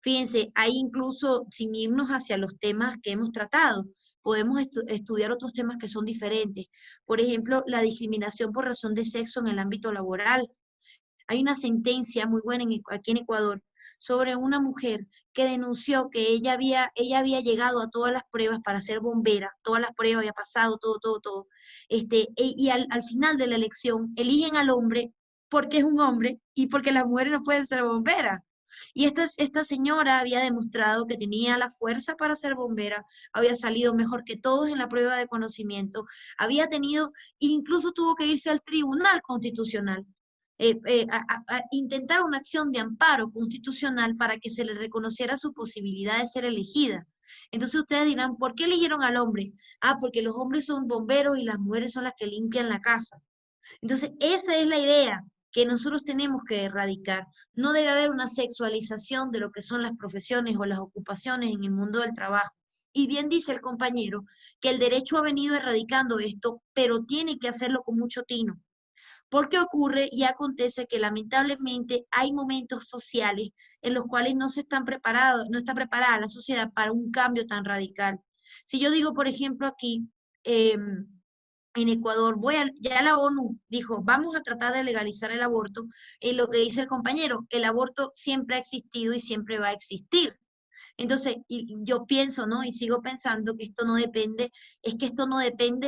Fíjense, hay incluso, sin irnos hacia los temas que hemos tratado, podemos estudiar otros temas que son diferentes. Por ejemplo, la discriminación por razón de sexo en el ámbito laboral. Hay una sentencia muy buena aquí en Ecuador sobre una mujer que denunció que ella había llegado a todas las pruebas para ser bombera, todas las pruebas había pasado, todo. Y al final de la elección eligen al hombre porque es un hombre y porque las mujeres no pueden ser bomberas. Y esta señora había demostrado que tenía la fuerza para ser bombera, había salido mejor que todos en la prueba de conocimiento, había tenido, incluso tuvo que irse al Tribunal Constitucional a intentar una acción de amparo constitucional para que se le reconociera su posibilidad de ser elegida. Entonces ustedes dirán, ¿por qué eligieron al hombre? Ah, porque los hombres son bomberos y las mujeres son las que limpian la casa. Entonces esa es la idea que nosotros tenemos que erradicar. No debe haber una sexualización de lo que son las profesiones o las ocupaciones en el mundo del trabajo. Y bien dice el compañero que el derecho ha venido erradicando esto, pero tiene que hacerlo con mucho tino. Porque ocurre y acontece que lamentablemente hay momentos sociales en los cuales no está preparada la sociedad para un cambio tan radical. Si yo digo, por ejemplo, aquí en Ecuador, ya la ONU dijo, vamos a tratar de legalizar el aborto, y lo que dice el compañero, el aborto siempre ha existido y siempre va a existir. Entonces, yo pienso, ¿no? Y sigo pensando que esto no depende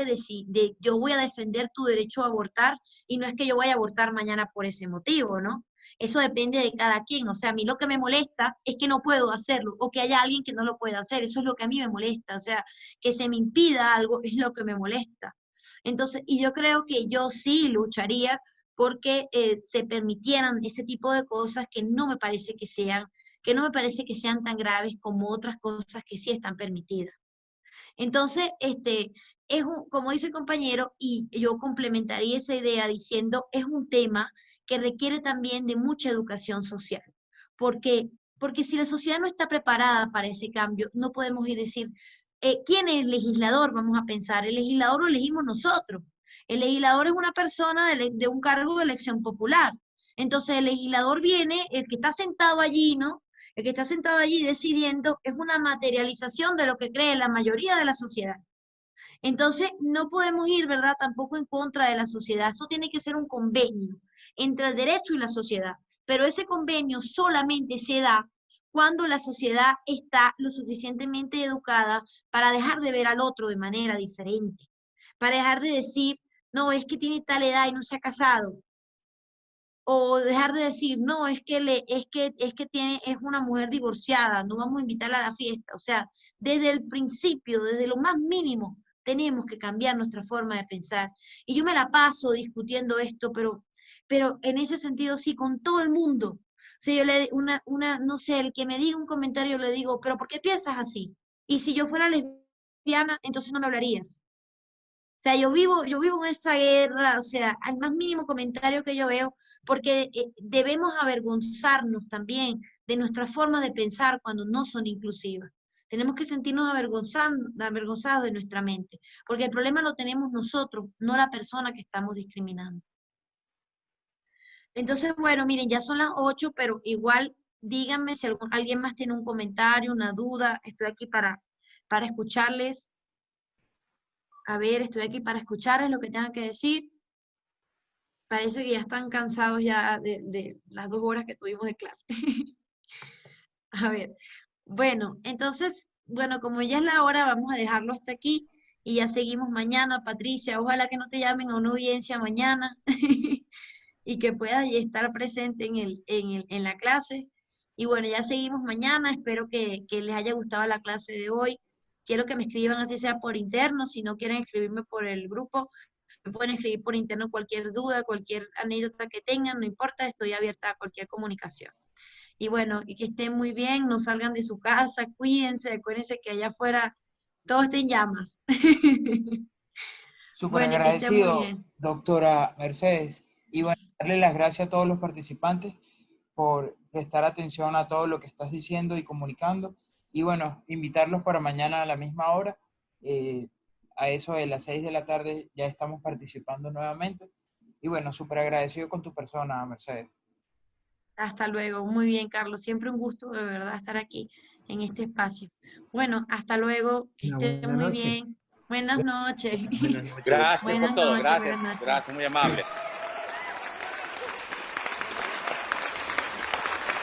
de yo voy a defender tu derecho a abortar y no es que yo vaya a abortar mañana por ese motivo, ¿no? Eso depende de cada quien. O sea, a mí lo que me molesta es que no puedo hacerlo o que haya alguien que no lo pueda hacer. Eso es lo que a mí me molesta. O sea, que se me impida algo es lo que me molesta. Entonces, y yo creo que yo sí lucharía porque se permitieran ese tipo de cosas que no me parece que sean tan graves como otras cosas que sí están permitidas. Entonces, como dice el compañero, y yo complementaría esa idea diciendo, es un tema que requiere también de mucha educación social. Porque si la sociedad no está preparada para ese cambio, no podemos ir a decir, ¿quién es el legislador? Vamos a pensar, el legislador lo elegimos nosotros. El legislador es una persona de un cargo de elección popular. Entonces el legislador viene, el que está sentado allí, ¿no? El que está sentado allí decidiendo es una materialización de lo que cree la mayoría de la sociedad. Entonces, no podemos ir, ¿verdad?, tampoco en contra de la sociedad. Esto tiene que ser un convenio entre el derecho y la sociedad. Pero ese convenio solamente se da cuando la sociedad está lo suficientemente educada para dejar de ver al otro de manera diferente. Para dejar de decir, no, es que tiene tal edad y no se ha casado. O dejar de decir, no, es que es una mujer divorciada, no vamos a invitarla a la fiesta. O sea, desde el principio, desde lo más mínimo, tenemos que cambiar nuestra forma de pensar. Y yo me la paso discutiendo esto, pero en ese sentido sí, con todo el mundo. O sea, yo no sé, el que me diga un comentario le digo, pero ¿por qué piensas así? Y si yo fuera lesbiana, entonces no me hablarías. O sea, yo vivo en esa guerra, o sea, al más mínimo comentario que yo veo, porque debemos avergonzarnos también de nuestras formas de pensar cuando no son inclusivas. Tenemos que sentirnos avergonzados de nuestra mente, porque el problema lo tenemos nosotros, no la persona que estamos discriminando. Entonces, bueno, miren, ya son las 8, pero igual díganme si alguien más tiene un comentario, una duda, estoy aquí para escucharles. A ver, estoy aquí para escucharles lo que tengan que decir. Parece que ya están cansados ya de las 2 horas que tuvimos de clase. A ver, bueno, entonces, bueno, como ya es la hora, vamos a dejarlo hasta aquí y ya seguimos mañana, Patricia. Ojalá que no te llamen a una audiencia mañana y que puedas estar presente en la clase. Y bueno, ya seguimos mañana. Espero que les haya gustado la clase de hoy. Quiero que me escriban así sea por interno, si no quieren escribirme por el grupo, me pueden escribir por interno cualquier duda, cualquier anécdota que tengan, no importa, estoy abierta a cualquier comunicación. Y bueno, y que estén muy bien, no salgan de su casa, cuídense, acuérdense que allá afuera todo está en llamas. Súper Bueno, y que estén muy agradecido, bien. doctora Mercedes. Y bueno, darle las gracias a todos los participantes por prestar atención a todo lo que estás diciendo y comunicando. Y bueno, invitarlos para mañana a la misma hora. A eso de las 6 de la tarde ya estamos participando nuevamente. Y bueno, súper agradecido con tu persona, Mercedes. Hasta luego. Muy bien, Carlos. Siempre un gusto de verdad estar aquí en este espacio. Bueno, hasta luego. Que Una estén buena muy noche. bien. Buenas noches. Buenas noches. Gracias por Buenas todo, noches, buenas gracias, noches. gracias, muy amable.